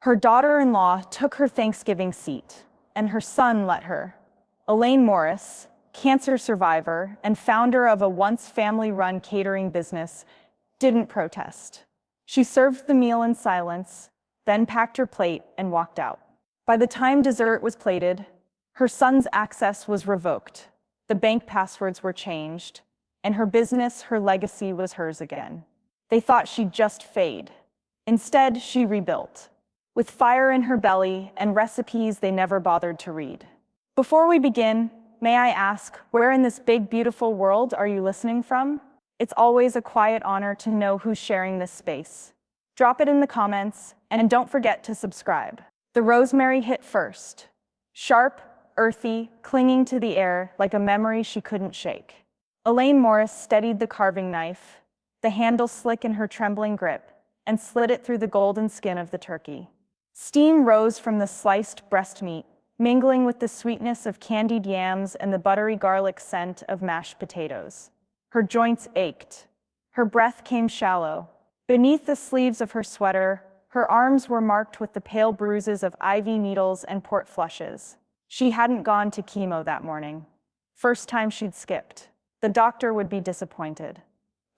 Her daughter-in-law took her Thanksgiving seat, and her son let her. Elaine Morris, cancer survivor and founder of a once family-run catering business, didn't protest. She served the meal in silence, then packed her plate and walked out. By the time dessert was plated, her son's access was revoked, the bank passwords were changed, and her business, her legacy was hers again. They thought she'd just fade. Instead, she rebuilt, with fire in her belly and recipes they never bothered to read. Before we begin, may I ask, where in this big, beautiful world are you listening from? It's always a quiet honor to know who's sharing this space. Drop it in the comments, and don't forget to subscribe. The rosemary hit first. Sharp, earthy, clinging to the air like a memory she couldn't shake. Elaine Morris steadied the carving knife, the handle slick in her trembling grip, and slid it through the golden skin of the turkey. Steam rose from the sliced breast meat, mingling with the sweetness of candied yams and the buttery garlic scent of mashed potatoes. Her joints ached. Her breath came shallow. Beneath the sleeves of her sweater, her arms were marked with the pale bruises of IV needles and port flushes. She hadn't gone to chemo that morning. First time she'd skipped. The doctor would be disappointed.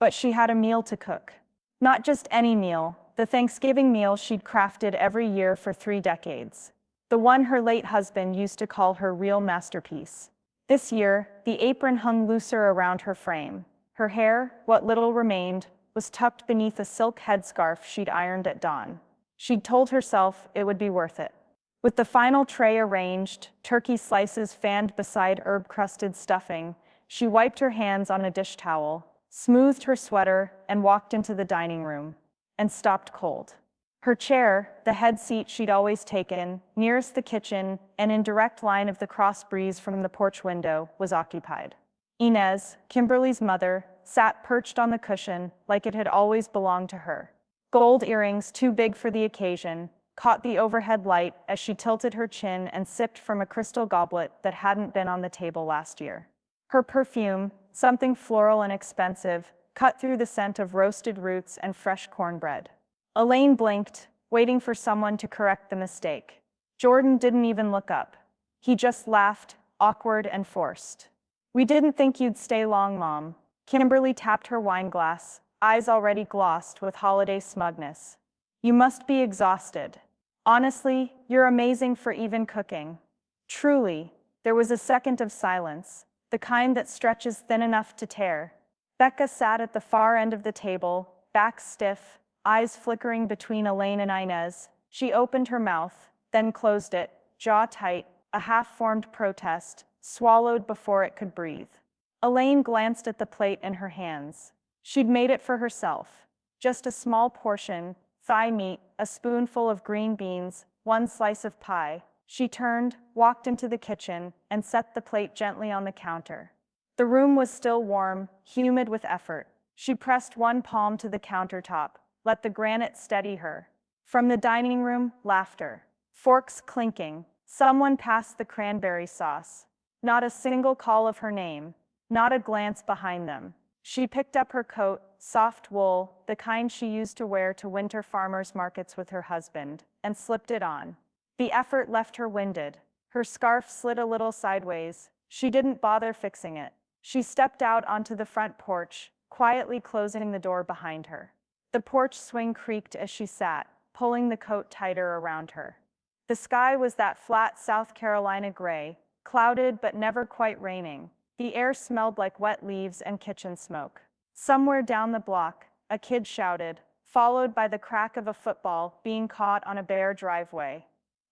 But she had a meal to cook. Not just any meal, the Thanksgiving meal she'd crafted every year for 3 decades. The one her late husband used to call her real masterpiece. This year, the apron hung looser around her frame. Her hair, what little remained, was tucked beneath a silk headscarf she'd ironed at dawn. She'd told herself it would be worth it. With the final tray arranged, turkey slices fanned beside herb-crusted stuffing, she wiped her hands on a dish towel, smoothed her sweater, and walked into the dining room, and stopped cold. Her chair, the head seat she'd always taken, nearest the kitchen and in direct line of the cross breeze from the porch window, was occupied. Inez, Kimberly's mother, sat perched on the cushion like it had always belonged to her. Gold earrings, too big for the occasion, caught the overhead light as she tilted her chin and sipped from a crystal goblet that hadn't been on the table last year. Her perfume, something floral and expensive, cut through the scent of roasted roots and fresh cornbread. Elaine blinked, waiting for someone to correct the mistake. Jordan didn't even look up. He just laughed, awkward and forced. "We didn't think you'd stay long, Mom." Kimberly tapped her wine glass, eyes already glossed with holiday smugness. "You must be exhausted. Honestly, you're amazing for even cooking." Truly, there was a second of silence, the kind that stretches thin enough to tear. Becca sat at the far end of the table, back stiff, eyes flickering between Elaine and Inez. She opened her mouth, then closed it, jaw tight, a half-formed protest, swallowed before it could breathe. Elaine glanced at the plate in her hands. She'd made it for herself. Just a small portion, thigh meat, a spoonful of green beans, 1 slice of pie. She turned, walked into the kitchen, and set the plate gently on the counter. The room was still warm, humid with effort. She pressed one palm to the countertop, let the granite steady her. From the dining room, laughter. Forks clinking. Someone passed the cranberry sauce. Not a single call of her name. Not a glance behind them. She picked up her coat, soft wool, the kind she used to wear to winter farmers' markets with her husband, and slipped it on. The effort left her winded. Her scarf slid a little sideways. She didn't bother fixing it. She stepped out onto the front porch, quietly closing the door behind her. The porch swing creaked as she sat, pulling the coat tighter around her. The sky was that flat South Carolina gray, clouded but never quite raining. The air smelled like wet leaves and kitchen smoke. Somewhere down the block, a kid shouted, followed by the crack of a football being caught on a bare driveway.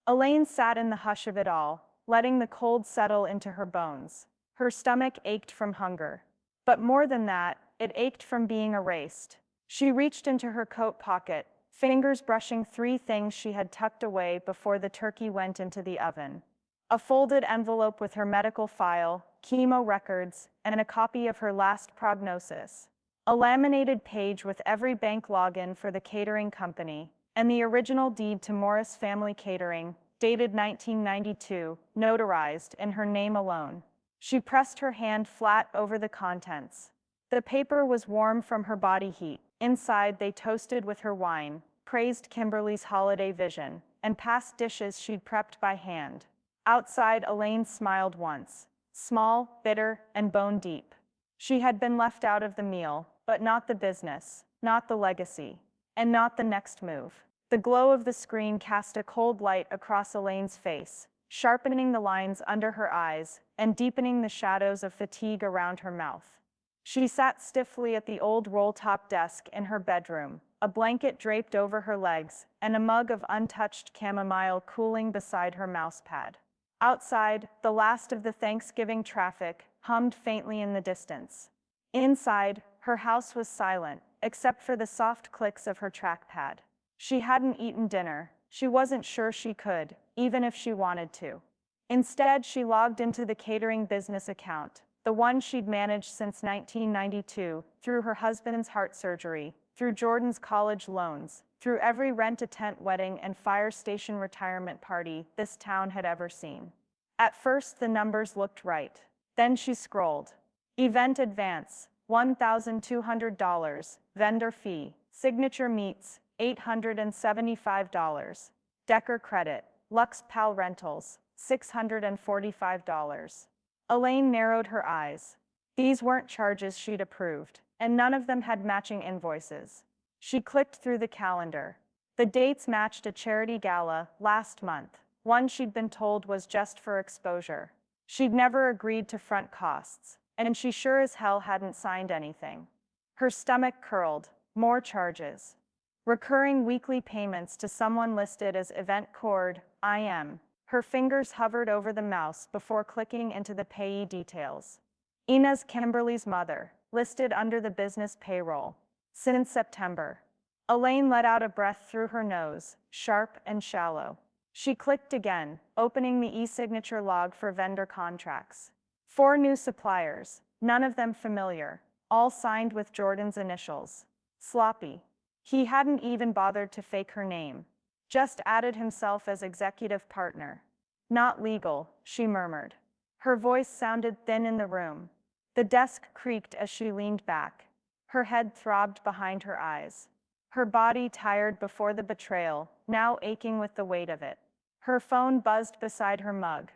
Elaine sat in the hush of it all, letting the cold settle into her bones. Her stomach ached from hunger. But more than that, it ached from being erased. She reached into her coat pocket, fingers brushing 3 things she had tucked away before the turkey went into the oven. A folded envelope with her medical file, chemo records, and a copy of her last prognosis. A laminated page with every bank login for the catering company, and the original deed to Morris Family Catering, dated 1992, notarized in her name alone. She pressed her hand flat over the contents. The paper was warm from her body heat. Inside, they toasted with her wine, praised Kimberly's holiday vision, and passed dishes she'd prepped by hand. Outside, Elaine smiled once. Small, bitter, and bone deep. She had been left out of the meal, but not the business, not the legacy, and not the next move. The glow of the screen cast a cold light across Elaine's face, sharpening the lines under her eyes and deepening the shadows of fatigue around her mouth. She sat stiffly at the old roll-top desk in her bedroom, a blanket draped over her legs and a mug of untouched chamomile cooling beside her mousepad. Outside, the last of the Thanksgiving traffic hummed faintly in the distance. Inside, her house was silent, except for the soft clicks of her trackpad. She hadn't eaten dinner. She wasn't sure she could, even if she wanted to. Instead, she logged into the catering business account, the one she'd managed since 1992, through her husband's heart surgery, through Jordan's college loans, through every rent-a-tent wedding and fire station retirement party this town had ever seen. At first, the numbers looked right. Then she scrolled. Event advance, $1,200. Vendor fee, signature meats, $875. Decor credit, Lux Pal Rentals, $645. Elaine narrowed her eyes. These weren't charges she'd approved, and none of them had matching invoices. She clicked through the calendar. The dates matched a charity gala last month, one she'd been told was just for exposure. She'd never agreed to front costs, and she sure as hell hadn't signed anything. Her stomach curled. More charges. Recurring weekly payments to someone listed as event cord, IM. Her fingers hovered over the mouse before clicking into the payee details. Inez Kimberly's mother, listed under the business payroll. Since September. Elaine let out a breath through her nose, sharp and shallow. She clicked again, opening the e-signature log for vendor contracts. 4 new suppliers, none of them familiar, all signed with Jordan's initials. Sloppy. He hadn't even bothered to fake her name. Just added himself as executive partner. Not legal, she murmured. Her voice sounded thin in the room. The desk creaked as she leaned back. Her head throbbed behind her eyes. Her body tired before the betrayal, now aching with the weight of it. Her phone buzzed beside her mug.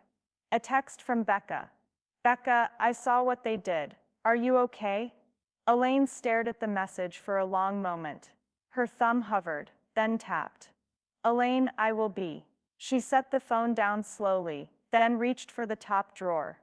A text from Becca. Becca, I saw what they did. Are you okay? Elaine stared at the message for a long moment. Her thumb hovered, then tapped. Elaine, I will be. She set the phone down slowly, then reached for the top drawer.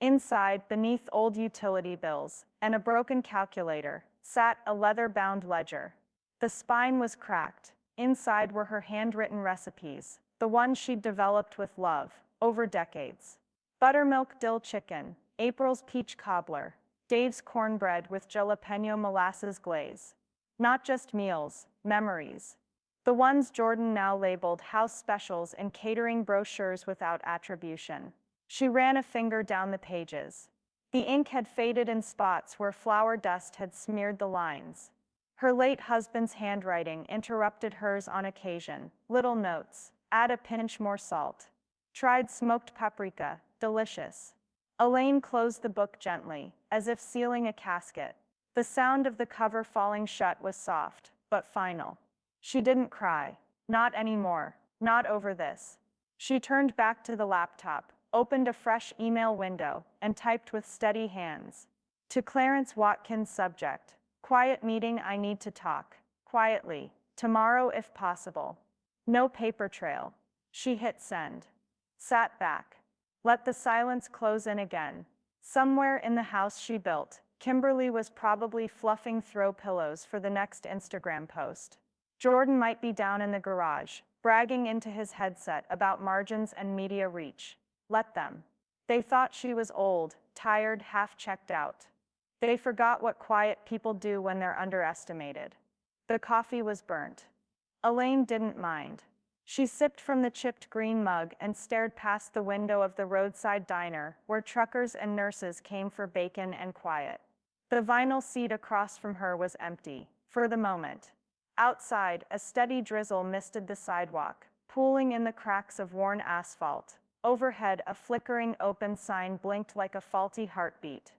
Inside, beneath old utility bills and a broken calculator, sat a leather-bound ledger. The spine was cracked. Inside were her handwritten recipes, the ones she'd developed with love, over decades. Buttermilk dill chicken, April's peach cobbler, Dave's cornbread with jalapeno molasses glaze. Not just meals, memories. The ones Jordan now labeled house specials and catering brochures without attribution. She ran a finger down the pages. The ink had faded in spots where flour dust had smeared the lines. Her late husband's handwriting interrupted hers on occasion. Little notes. Add a pinch more salt. Tried smoked paprika. Delicious. Elaine closed the book gently, as if sealing a casket. The sound of the cover falling shut was soft, but final. She didn't cry. Not anymore. Not over this. She turned back to the laptop, opened a fresh email window, and typed with steady hands. To Clarence Watkins, subject. Quiet meeting, I need to talk. Quietly. Tomorrow if possible. No paper trail. She hit send. Sat back. Let the silence close in again. Somewhere in the house she built, Kimberly was probably fluffing throw pillows for the next Instagram post. Jordan might be down in the garage, bragging into his headset about margins and media reach. Let them. They thought she was old, tired, half checked out. They forgot what quiet people do when they're underestimated. The coffee was burnt. Elaine didn't mind. She sipped from the chipped green mug and stared past the window of the roadside diner, where truckers and nurses came for bacon and quiet. The vinyl seat across from her was empty, for the moment. Outside, a steady drizzle misted the sidewalk, pooling in the cracks of worn asphalt. Overhead, a flickering open sign blinked like a faulty heartbeat.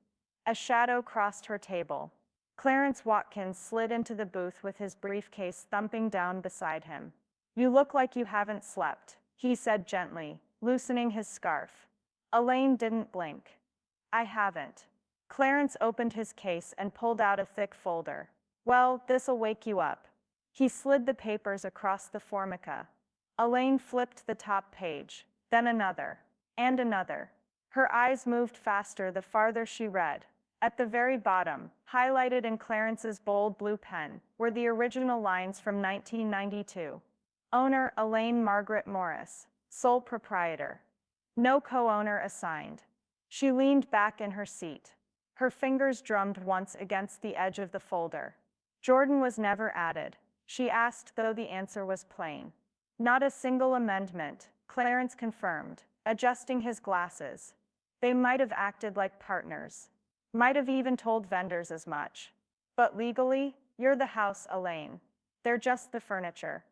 A shadow crossed her table. Clarence Watkins slid into the booth with his briefcase thumping down beside him. You look like you haven't slept, he said gently, loosening his scarf. Elaine didn't blink. I haven't. Clarence opened his case and pulled out a thick folder. Well, this'll wake you up. He slid the papers across the formica. Elaine flipped the top page, then another, and another. Her eyes moved faster the farther she read. At the very bottom, highlighted in Clarence's bold blue pen, were the original lines from 1992. Owner Elaine Margaret Morris, sole proprietor. No co-owner assigned. She leaned back in her seat. Her fingers drummed once against the edge of the folder. Jordan was never added, she asked, though the answer was plain. Not a single amendment, Clarence confirmed, adjusting his glasses. They might have acted like partners. Might have even told vendors as much. But legally, you're the house, Elaine. They're just the furniture.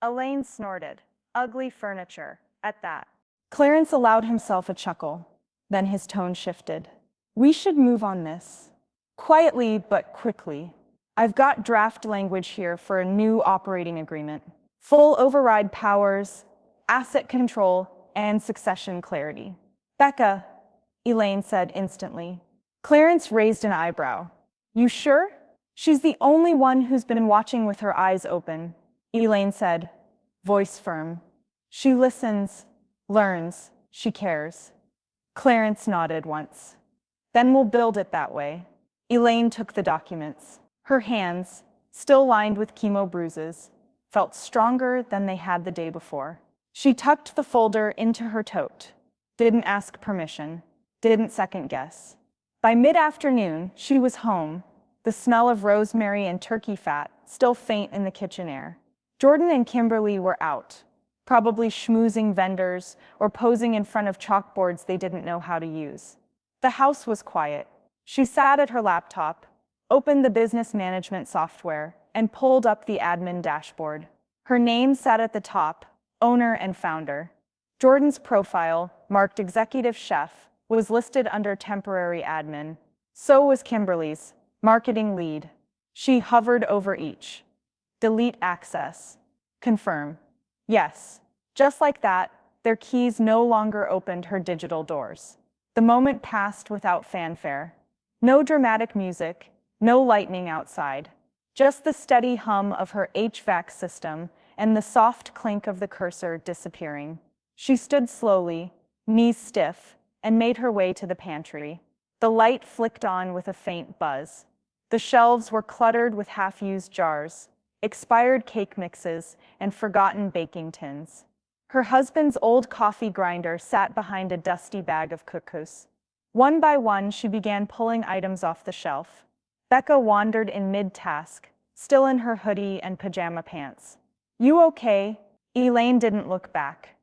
Elaine snorted. Ugly furniture, at that. Clarence allowed himself a chuckle. Then his tone shifted. We should move on this. Quietly but quickly. I've got draft language here for a new operating agreement. Full override powers, asset control, and succession clarity. Becca, Elaine said instantly. Clarence raised an eyebrow. You sure? She's the only one who's been watching with her eyes open, Elaine said, voice firm. She listens, learns, she cares. Clarence nodded once. Then we'll build it that way. Elaine took the documents. Her hands, still lined with chemo bruises, felt stronger than they had the day before. She tucked the folder into her tote. Didn't ask permission. Didn't second guess. By mid-afternoon, she was home, the smell of rosemary and turkey fat still faint in the kitchen air. Jordan and Kimberly were out, probably schmoozing vendors or posing in front of chalkboards they didn't know how to use. The house was quiet. She sat at her laptop, opened the business management software, and pulled up the admin dashboard. Her name sat at the top, owner and founder. Jordan's profile, marked executive chef, was listed under temporary admin. So was Kimberly's, marketing lead. She hovered over each. Delete access. Confirm. Yes. Just like that, their keys no longer opened her digital doors. The moment passed without fanfare. No dramatic music, no lightning outside. Just the steady hum of her HVAC system and the soft clink of the cursor disappearing. She stood slowly, knees stiff, and made her way to the pantry. The light flicked on with a faint buzz. The shelves were cluttered with half-used jars, expired cake mixes, and forgotten baking tins. Her husband's old coffee grinder sat behind a dusty bag of couscous. One by one, she began pulling items off the shelf. Becca wandered in mid-task, still in her hoodie and pajama pants. You okay? Elaine didn't look back.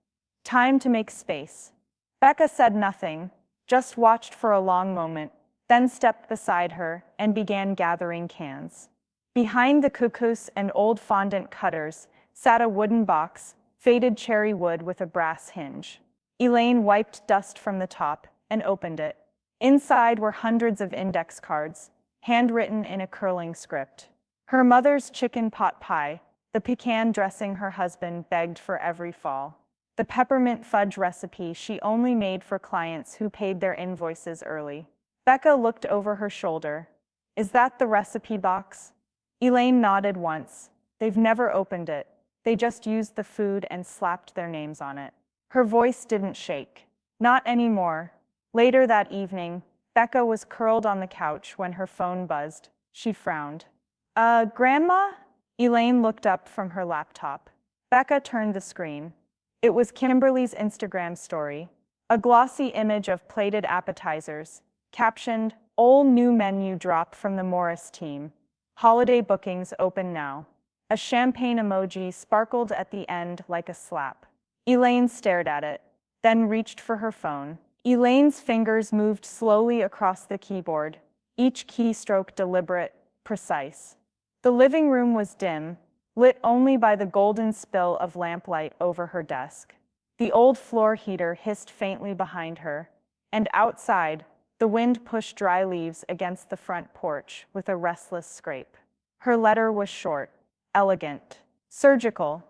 Time to make space. Becca said nothing, just watched for a long moment, then stepped beside her and began gathering cans. Behind the couscous and old fondant cutters sat a wooden box, faded cherry wood with a brass hinge. Elaine wiped dust from the top and opened it. Inside were hundreds of index cards, handwritten in a curling script. Her mother's chicken pot pie, the pecan dressing her husband begged for every fall. The peppermint fudge recipe she only made for clients who paid their invoices early. Becca looked over her shoulder. Is that the recipe box? Elaine nodded once. They've never opened it. They just used the food and slapped their names on it. Her voice didn't shake. Not anymore. Later that evening, Becca was curled on the couch when her phone buzzed. She frowned. Grandma? Elaine looked up from her laptop. Becca turned the screen. It was Kimberly's Instagram story, a glossy image of plated appetizers, captioned, "All new menu drop from the Morris team. Holiday bookings open now." A champagne emoji sparkled at the end like a slap. Elaine stared at it, then reached for her phone. Elaine's fingers moved slowly across the keyboard, each keystroke deliberate, precise. The living room was dim, lit only by the golden spill of lamplight over her desk. The old floor heater hissed faintly behind her, and outside, the wind pushed dry leaves against the front porch with a restless scrape. Her letter was short, elegant, surgical.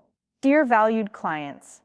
Dear valued clients,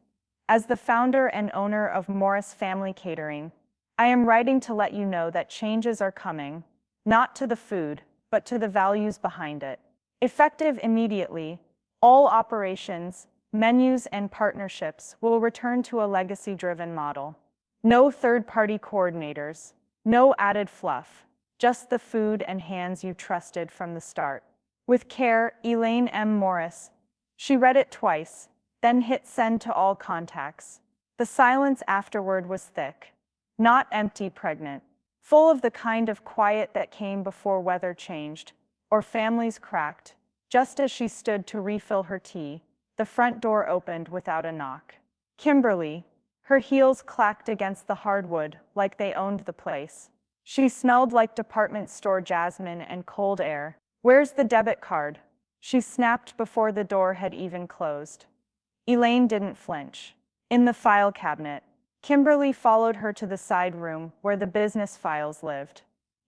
as the founder and owner of Morris Family Catering, I am writing to let you know that changes are coming, not to the food, but to the values behind it. Effective immediately, all operations, menus, and partnerships will return to a legacy-driven model. No third-party coordinators, no added fluff, just the food and hands you trusted from the start. With care, Elaine M. Morris. She read it twice, then hit send to all contacts. The silence afterward was thick, not empty, pregnant, full of the kind of quiet that came before weather changed, or families cracked. Just as she stood to refill her tea, the front door opened without a knock. Kimberly, her heels clacked against the hardwood like they owned the place. She smelled like department store jasmine and cold air. Where's the debit card? She snapped before the door had even closed. Elaine didn't flinch. In the file cabinet. Kimberly followed her to the side room where the business files lived.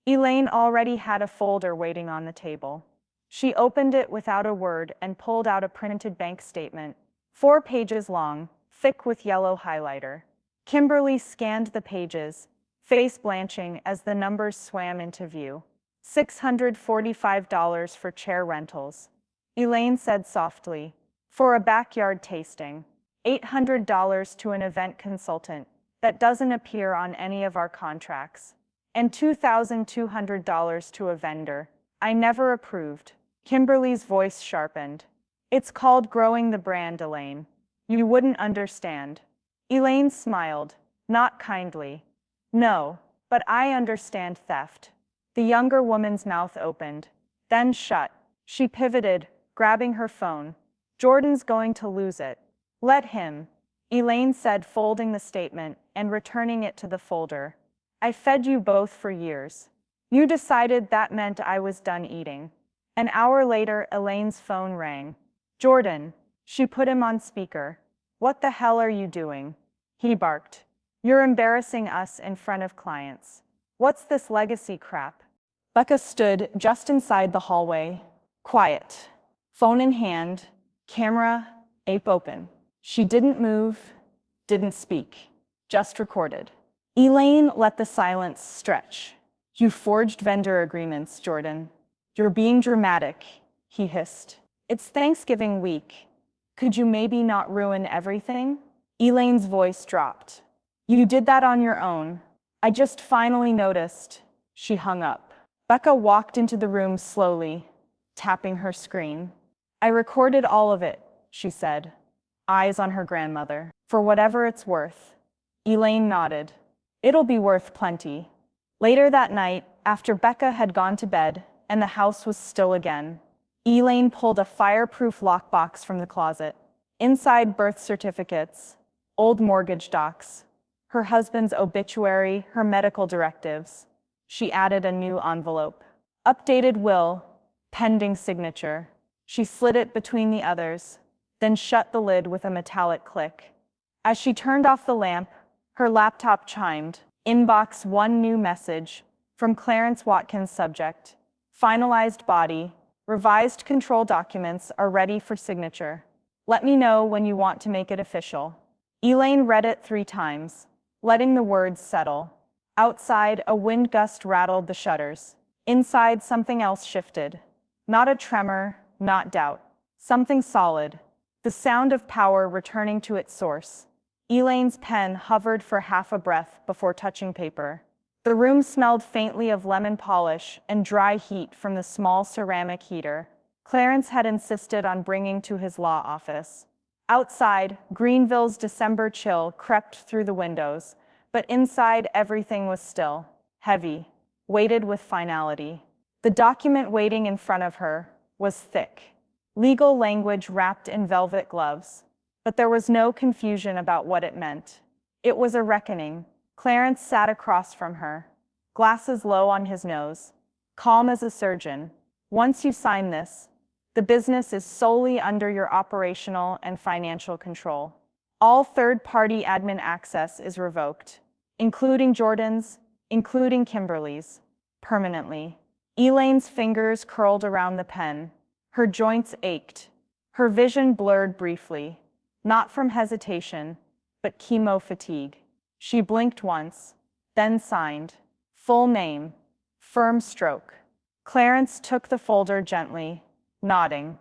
Elaine already had a folder waiting on the table. She opened it without a word and pulled out a printed bank statement, 4 pages long, thick with yellow highlighter. Kimberly scanned the pages, face blanching as the numbers swam into view. $645 for chair rentals. Elaine said softly. For a backyard tasting. $800 to an event consultant that doesn't appear on any of our contracts. And $2,200 to a vendor. I never approved. Kimberly's voice sharpened. It's called growing the brand, Elaine. You wouldn't understand. Elaine smiled, not kindly. No, but I understand theft. The younger woman's mouth opened, then shut. She pivoted, grabbing her phone. Jordan's going to lose it. Let him, Elaine said, folding the statement and returning it to the folder. I fed you both for years. You decided that meant I was done eating. An hour later, Elaine's phone rang. Jordan. She put him on speaker. What the hell are you doing? He barked. You're embarrassing us in front of clients. What's this legacy crap? Becca stood just inside the hallway, quiet, phone in hand, camera, ape open. She didn't move, didn't speak, just recorded. Elaine let the silence stretch. You forged vendor agreements, Jordan. You're being dramatic, he hissed. It's Thanksgiving week. Could you maybe not ruin everything? Elaine's voice dropped. You did that on your own. I just finally noticed. She hung up. Becca walked into the room slowly, tapping her screen. I recorded all of it, she said, eyes on her grandmother. For whatever it's worth. Elaine nodded. It'll be worth plenty. Later that night, after Becca had gone to bed and the house was still again, Elaine pulled a fireproof lockbox from the closet. Inside, birth certificates, old mortgage docs, her husband's obituary, her medical directives. She added a new envelope. Updated will, pending signature. She slid it between the others, then shut the lid with a metallic click. As she turned off the lamp, her laptop chimed. Inbox 1, new message from Clarence Watkins, subject. Finalized body. Revised control documents are ready for signature. Let me know when you want to make it official. Elaine read it 3 times, letting the words settle. Outside, a wind gust rattled the shutters. Inside, something else shifted. Not a tremor, not doubt. Something solid. The sound of power returning to its source. Elaine's pen hovered for half a breath before touching paper. The room smelled faintly of lemon polish and dry heat from the small ceramic heater Clarence had insisted on bringing to his law office. Outside, Greenville's December chill crept through the windows, but inside everything was still, heavy, weighted with finality. The document waiting in front of her was thick, legal language wrapped in velvet gloves, but there was no confusion about what it meant. It was a reckoning. Clarence sat across from her, glasses low on his nose, calm as a surgeon. Once you sign this, the business is solely under your operational and financial control. All third-party admin access is revoked, including Jordan's, including Kimberly's, permanently. Elaine's fingers curled around the pen. Her joints ached. Her vision blurred briefly. not from hesitation, but chemo fatigue. She blinked once, then signed. Full name. Firm stroke. Clarence took the folder gently, nodding.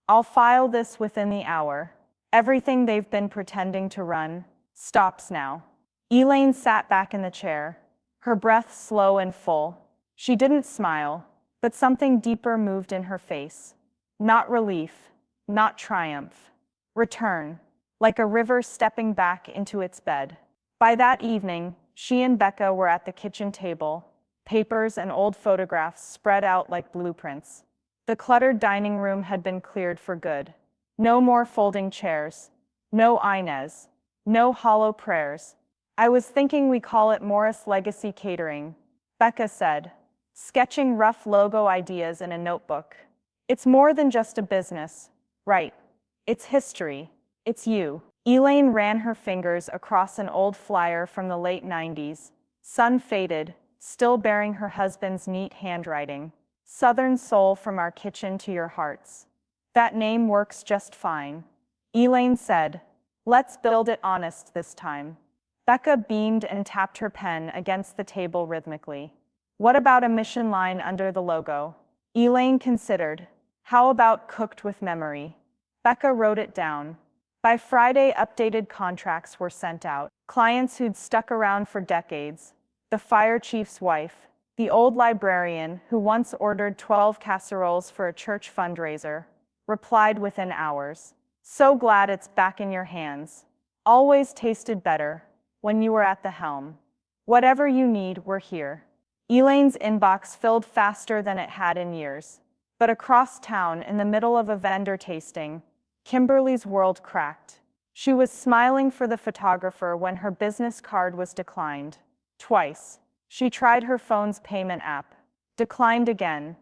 I'll file this within the hour. Everything they've been pretending to run stops now. Elaine sat back in the chair, her breath slow and full. She didn't smile, but something deeper moved in her face. Not relief, not triumph. Return, like a river stepping back into its bed. By that evening, she and Becca were at the kitchen table, papers and old photographs spread out like blueprints. The cluttered dining room had been cleared for good. No more folding chairs. No Inez. No hollow prayers. I was thinking we call it Morris Legacy Catering, Becca said, sketching rough logo ideas in a notebook. It's more than just a business, right? It's history. It's you. Elaine ran her fingers across an old flyer from the late 90s, sun-faded, still bearing her husband's neat handwriting. Southern soul from our kitchen to your hearts. That name works just fine. Elaine said, let's build it honest this time. Becca beamed and tapped her pen against the table rhythmically. What about a mission line under the logo? Elaine considered. How about cooked with memory? Becca wrote it down. By Friday, updated contracts were sent out. Clients who'd stuck around for decades, the fire chief's wife, the old librarian who once ordered 12 casseroles for a church fundraiser, replied within hours. So glad it's back in your hands. Always tasted better when you were at the helm. Whatever you need, we're here. Elaine's inbox filled faster than it had in years. But across town, in the middle of a vendor tasting, Kimberly's world cracked. She was smiling for the photographer when her business card was declined. Twice. She tried her phone's payment app. Declined again.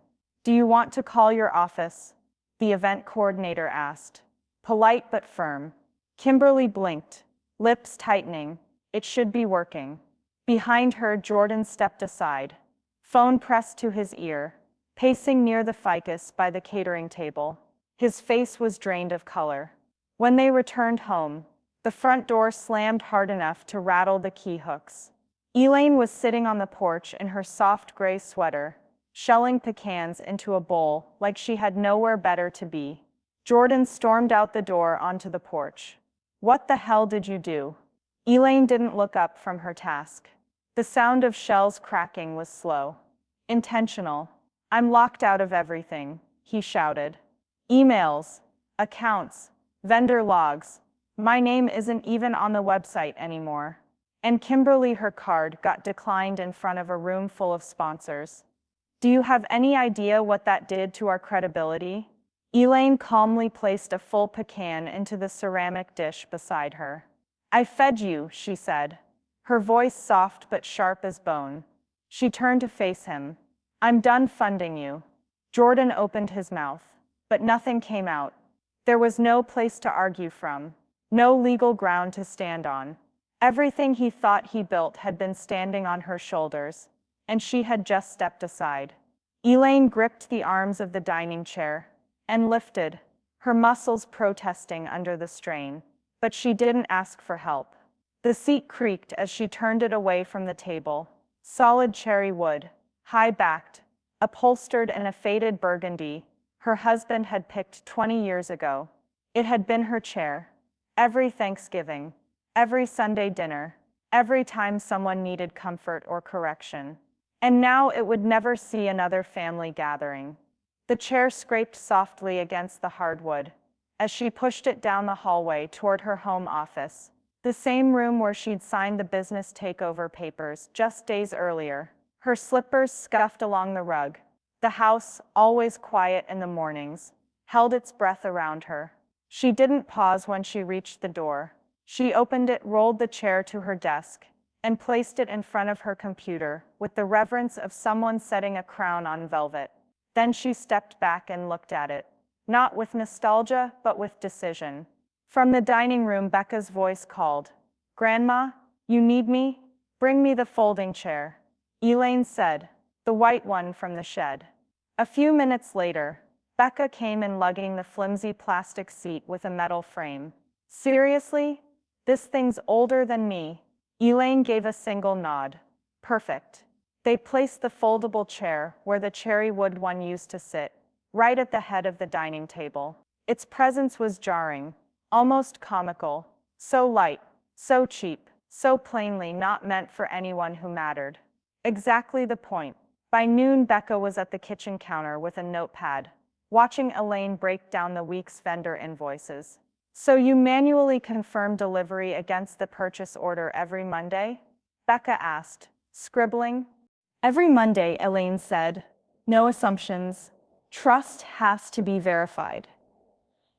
Do you want to call your office? The event coordinator asked. Polite but firm. Kimberly blinked, lips tightening. It should be working. Behind her, Jordan stepped aside. Phone pressed to his ear, pacing near the ficus by the catering table. His face was drained of color. When they returned home, the front door slammed hard enough to rattle the key hooks. Elaine was sitting on the porch in her soft gray sweater, shelling pecans into a bowl like she had nowhere better to be. Jordan stormed out the door onto the porch. What the hell did you do? Elaine didn't look up from her task. The sound of shells cracking was slow. Intentional. I'm locked out of everything, he shouted. Emails, accounts, vendor logs. My name isn't even on the website anymore. And Kimberly, her card got declined in front of a room full of sponsors. Do you have any idea what that did to our credibility? Elaine calmly placed a full pecan into the ceramic dish beside her. I fed you, she said, her voice soft but sharp as bone. She turned to face him. I'm done funding you. Jordan opened his mouth, but nothing came out. There was no place to argue from, no legal ground to stand on. Everything he thought he built had been standing on her shoulders, and she had just stepped aside. Elaine gripped the arms of the dining chair and lifted, her muscles protesting under the strain. But she didn't ask for help. The seat creaked as she turned it away from the table. Solid cherry wood, high-backed, upholstered in a faded burgundy, her husband had picked 20 years ago. It had been her chair. Every Thanksgiving, every Sunday dinner, every time someone needed comfort or correction. And now it would never see another family gathering. The chair scraped softly against the hardwood as she pushed it down the hallway toward her home office, the same room where she'd signed the business takeover papers just days earlier. Her slippers scuffed along the rug. The house, always quiet in the mornings, held its breath around her. She didn't pause when she reached the door. She opened it, rolled the chair to her desk, and placed it in front of her computer with the reverence of someone setting a crown on velvet. Then she stepped back and looked at it, not with nostalgia, but with decision. From the dining room, Becca's voice called, Grandma, you need me? Bring me the folding chair. Elaine said, the white one from the shed. A few minutes later, Becca came in lugging the flimsy plastic seat with a metal frame. Seriously? This thing's older than me. Elaine gave a single nod. Perfect. They placed the foldable chair where the cherry wood one used to sit, right at the head of the dining table. Its presence was jarring, almost comical. So light, so cheap, so plainly not meant for anyone who mattered. Exactly the point. By noon, Becca was at the kitchen counter with a notepad, watching Elaine break down the week's vendor invoices. So you manually confirm delivery against the purchase order every Monday? Becca asked, scribbling. Every Monday, Elaine said. No assumptions. Trust has to be verified.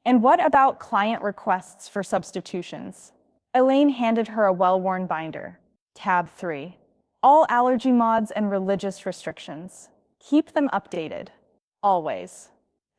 And what about client requests for substitutions? Elaine handed her a well-worn binder. Tab 3. All allergy mods and religious restrictions. Keep them updated. Always.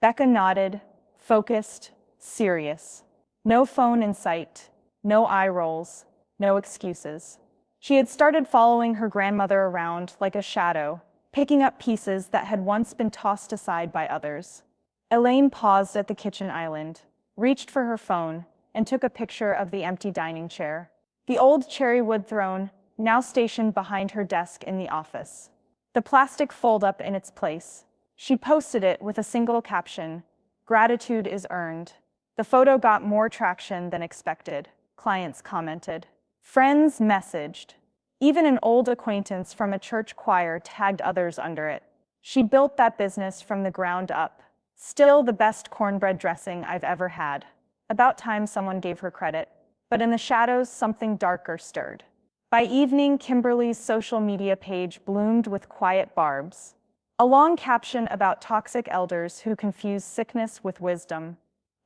Becca nodded, focused, serious. No phone in sight, no eye rolls, no excuses. She had started following her grandmother around like a shadow, picking up pieces that had once been tossed aside by others. Elaine paused at the kitchen island, reached for her phone, and took a picture of the empty dining chair. The old cherry wood throne, now stationed behind her desk in the office. The plastic fold-up in its place. She posted it with a single caption, "Gratitude is earned." The photo got more traction than expected. Clients commented. Friends messaged. Even an old acquaintance from a church choir tagged others under it. She built that business from the ground up. Still the best cornbread dressing I've ever had. About time someone gave her credit. But in the shadows, something darker stirred. By evening, Kimberly's social media page bloomed with quiet barbs. A long caption about toxic elders who confuse sickness with wisdom.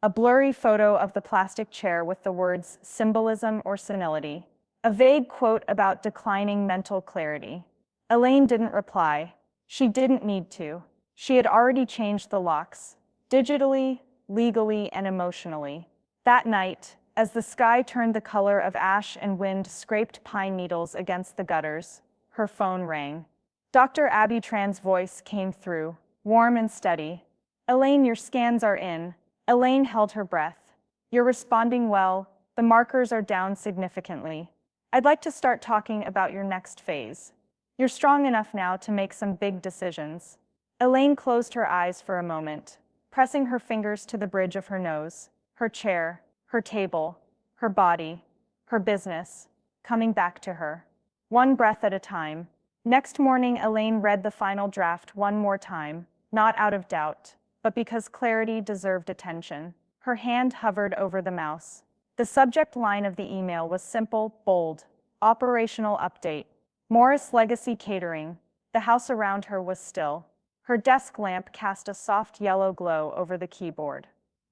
A blurry photo of the plastic chair with the words symbolism or senility. A vague quote about declining mental clarity. Elaine didn't reply. She didn't need to. She had already changed the locks, digitally, legally, and emotionally. That night, as the sky turned the color of ash and wind scraped pine needles against the gutters, her phone rang. Dr. Abby Tran's voice came through, warm and steady. Elaine, your scans are in. Elaine held her breath. You're responding well. The markers are down significantly. I'd like to start talking about your next phase. You're strong enough now to make some big decisions. Elaine closed her eyes for a moment, pressing her fingers to the bridge of her nose, her chair, her table, her body, her business, coming back to her. One breath at a time. Next morning, Elaine read the final draft one more time, not out of doubt, but because clarity deserved attention. Her hand hovered over the mouse. The subject line of the email was simple, bold. Operational update. Morris Legacy Catering. The house around her was still. Her desk lamp cast a soft yellow glow over the keyboard.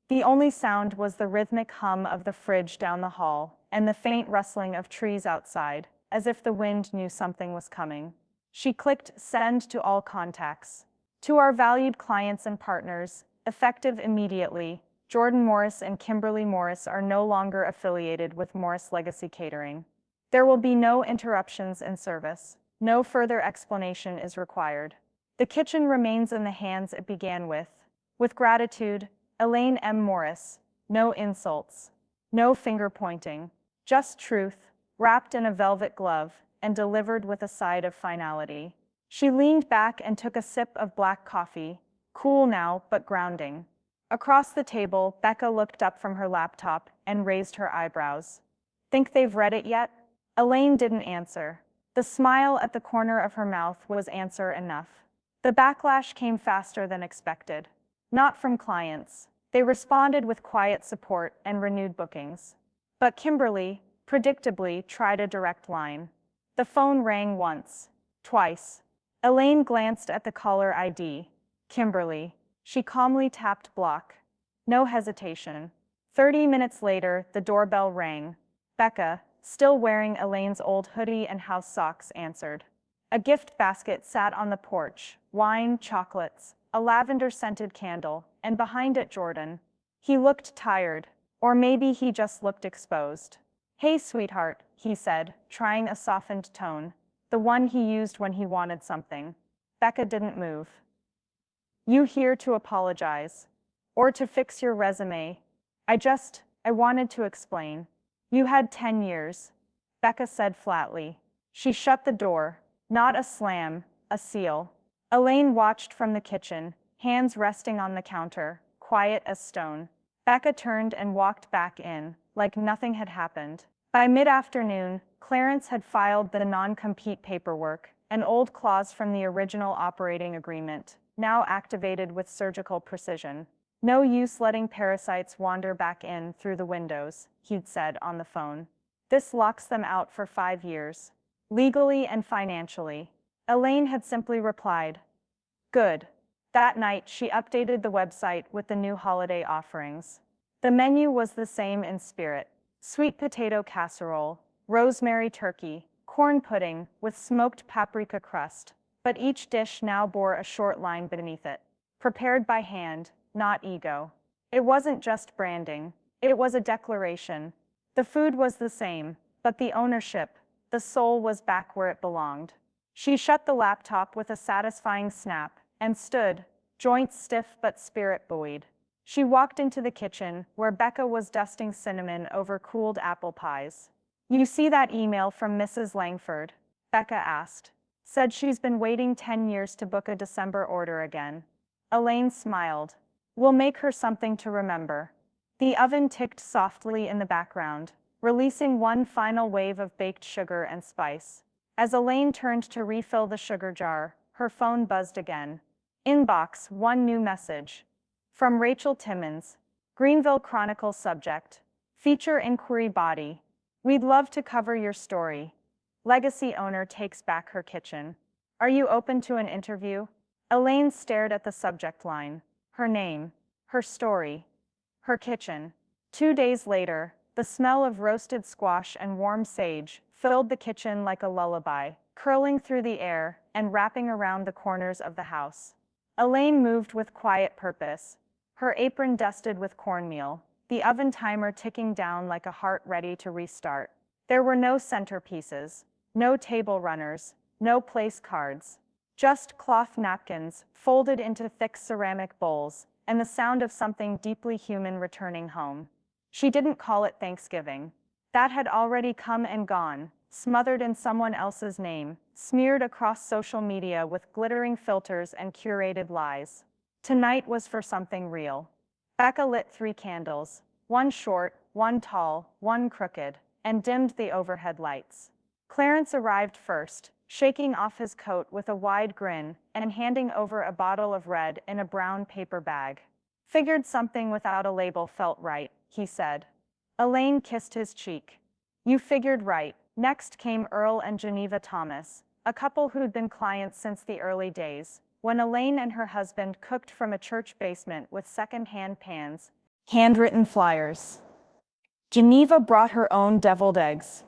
The only sound was the rhythmic hum of the fridge down the hall and the faint rustling of trees outside, as if the wind knew something was coming. She clicked send to all contacts. To our valued clients and partners, effective immediately, Jordan Morris and Kimberly Morris are no longer affiliated with Morris Legacy Catering. There will be no interruptions in service. No further explanation is required. The kitchen remains in the hands it began with. With gratitude, Elaine M. Morris. No insults. No finger-pointing. Just truth, wrapped in a velvet glove and delivered with a side of finality. She leaned back and took a sip of black coffee, cool now but grounding. Across the table, Becca looked up from her laptop and raised her eyebrows. Think they've read it yet? Elaine didn't answer. The smile at the corner of her mouth was answer enough. The backlash came faster than expected. Not from clients. They responded with quiet support and renewed bookings. But Kimberly, predictably, tried a direct line. The phone rang once, twice. Elaine glanced at the caller ID. Kimberly. She calmly tapped block. No hesitation. 30 minutes later, the doorbell rang. Becca, still wearing Elaine's old hoodie and house socks, answered. A gift basket sat on the porch, wine, chocolates, a lavender-scented candle, and behind it Jordan. He looked tired, or maybe he just looked exposed. Hey, sweetheart, he said, trying a softened tone, the one he used when he wanted something. Becca didn't move. You here to apologize? Or to fix your resume? I just, I wanted to explain. You had 10 years, Becca said flatly. She shut the door. Not a slam, a seal. Elaine watched from the kitchen, hands resting on the counter, quiet as stone. Becca turned and walked back in, like nothing had happened. By mid-afternoon, Clarence had filed the non-compete paperwork, an old clause from the original operating agreement, now activated with surgical precision. No use letting parasites wander back in through the windows, he'd said on the phone. This locks them out for 5 years. Legally and financially. Elaine had simply replied, "Good." That night, she updated the website with the new holiday offerings. The menu was the same in spirit. Sweet potato casserole, rosemary turkey, corn pudding with smoked paprika crust, but each dish now bore a short line beneath it. Prepared by hand, not ego. It wasn't just branding, it was a declaration. The food was the same, but the ownership, the soul was back where it belonged. She shut the laptop with a satisfying snap and stood, joints stiff but spirit buoyed. She walked into the kitchen, where Becca was dusting cinnamon over cooled apple pies. "You see that email from Mrs. Langford?" Becca asked. "Said she's been waiting 10 years to book a December order again." Elaine smiled. "We'll make her something to remember." The oven ticked softly in the background, releasing one final wave of baked sugar and spice. As Elaine turned to refill the sugar jar, her phone buzzed again. Inbox, one new message. From Rachel Timmons, Greenville Chronicle subject. Feature inquiry body. "We'd love to cover your story. Legacy owner takes back her kitchen. Are you open to an interview?" Elaine stared at the subject line. Her name, her story, her kitchen. 2 days later, the smell of roasted squash and warm sage filled the kitchen like a lullaby, curling through the air and wrapping around the corners of the house. Elaine moved with quiet purpose, her apron dusted with cornmeal, the oven timer ticking down like a heart ready to restart. There were no centerpieces, no table runners, no place cards. Just cloth napkins, folded into thick ceramic bowls, and the sound of something deeply human returning home. She didn't call it Thanksgiving. That had already come and gone, smothered in someone else's name, smeared across social media with glittering filters and curated lies. Tonight was for something real. Becca lit 3 candles, one short, one tall, one crooked, and dimmed the overhead lights. Clarence arrived first, shaking off his coat with a wide grin and handing over a bottle of red in a brown paper bag. "Figured something without a label felt right," he said. Elaine kissed his cheek. "You figured right." Next came Earl and Geneva Thomas, a couple who'd been clients since the early days, when Elaine and her husband cooked from a church basement with second-hand pans, handwritten flyers. Geneva brought her own deviled eggs.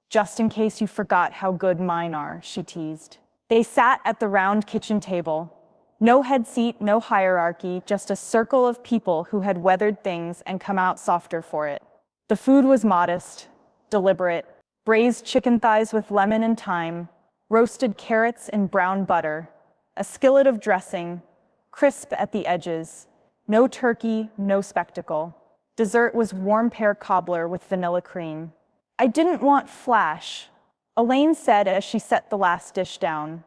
"Just in case you forgot how good mine are," she teased. They sat at the round kitchen table. No head seat, no hierarchy, just a circle of people who had weathered things and come out softer for it. The food was modest, deliberate. Braised chicken thighs with lemon and thyme, roasted carrots in brown butter, a skillet of dressing, crisp at the edges, no turkey, no spectacle. Dessert was warm pear cobbler with vanilla cream. "I didn't want flash," Elaine said as she set the last dish down.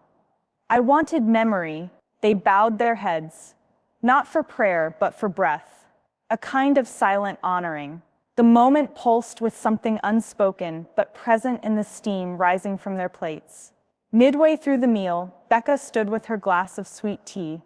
"I wanted memory." They bowed their heads, not for prayer, but for breath, a kind of silent honoring. The moment pulsed with something unspoken, but present in the steam rising from their plates. Midway through the meal, Becca stood with her glass of sweet tea,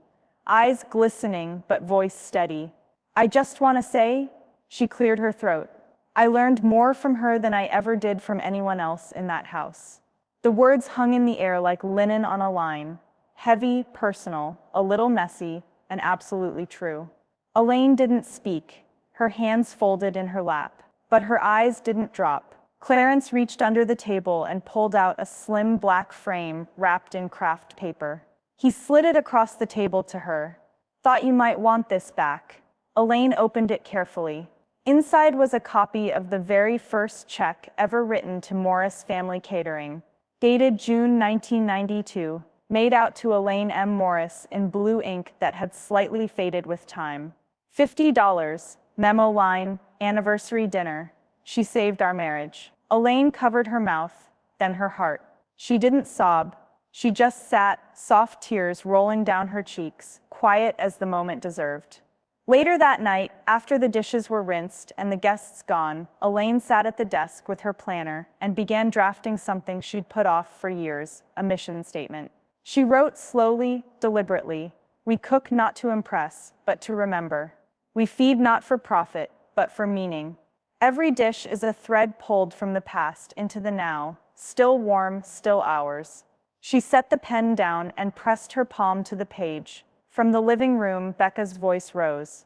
eyes glistening but voice steady. "I just want to say," she cleared her throat, "I learned more from her than I ever did from anyone else in that house." The words hung in the air like linen on a line, heavy, personal, a little messy, and absolutely true. Elaine didn't speak, her hands folded in her lap, but her eyes didn't drop. Clarence reached under the table and pulled out a slim black frame wrapped in craft paper. He slid it across the table to her. "Thought you might want this back." Elaine opened it carefully. Inside was a copy of the very first check ever written to Morris Family Catering, dated June 1992, made out to Elaine M. Morris in blue ink that had slightly faded with time. $50, Memo line, anniversary dinner. She saved our marriage. Elaine covered her mouth, then her heart. She didn't sob. She just sat, soft tears rolling down her cheeks, quiet as the moment deserved. Later that night, after the dishes were rinsed and the guests gone, Elaine sat at the desk with her planner and began drafting something she'd put off for years, a mission statement. She wrote slowly, deliberately, "We cook not to impress, but to remember. We feed not for profit, but for meaning." Every dish is a thread pulled from the past into the now, still warm, still ours. She set the pen down and pressed her palm to the page. From the living room, Becca's voice rose.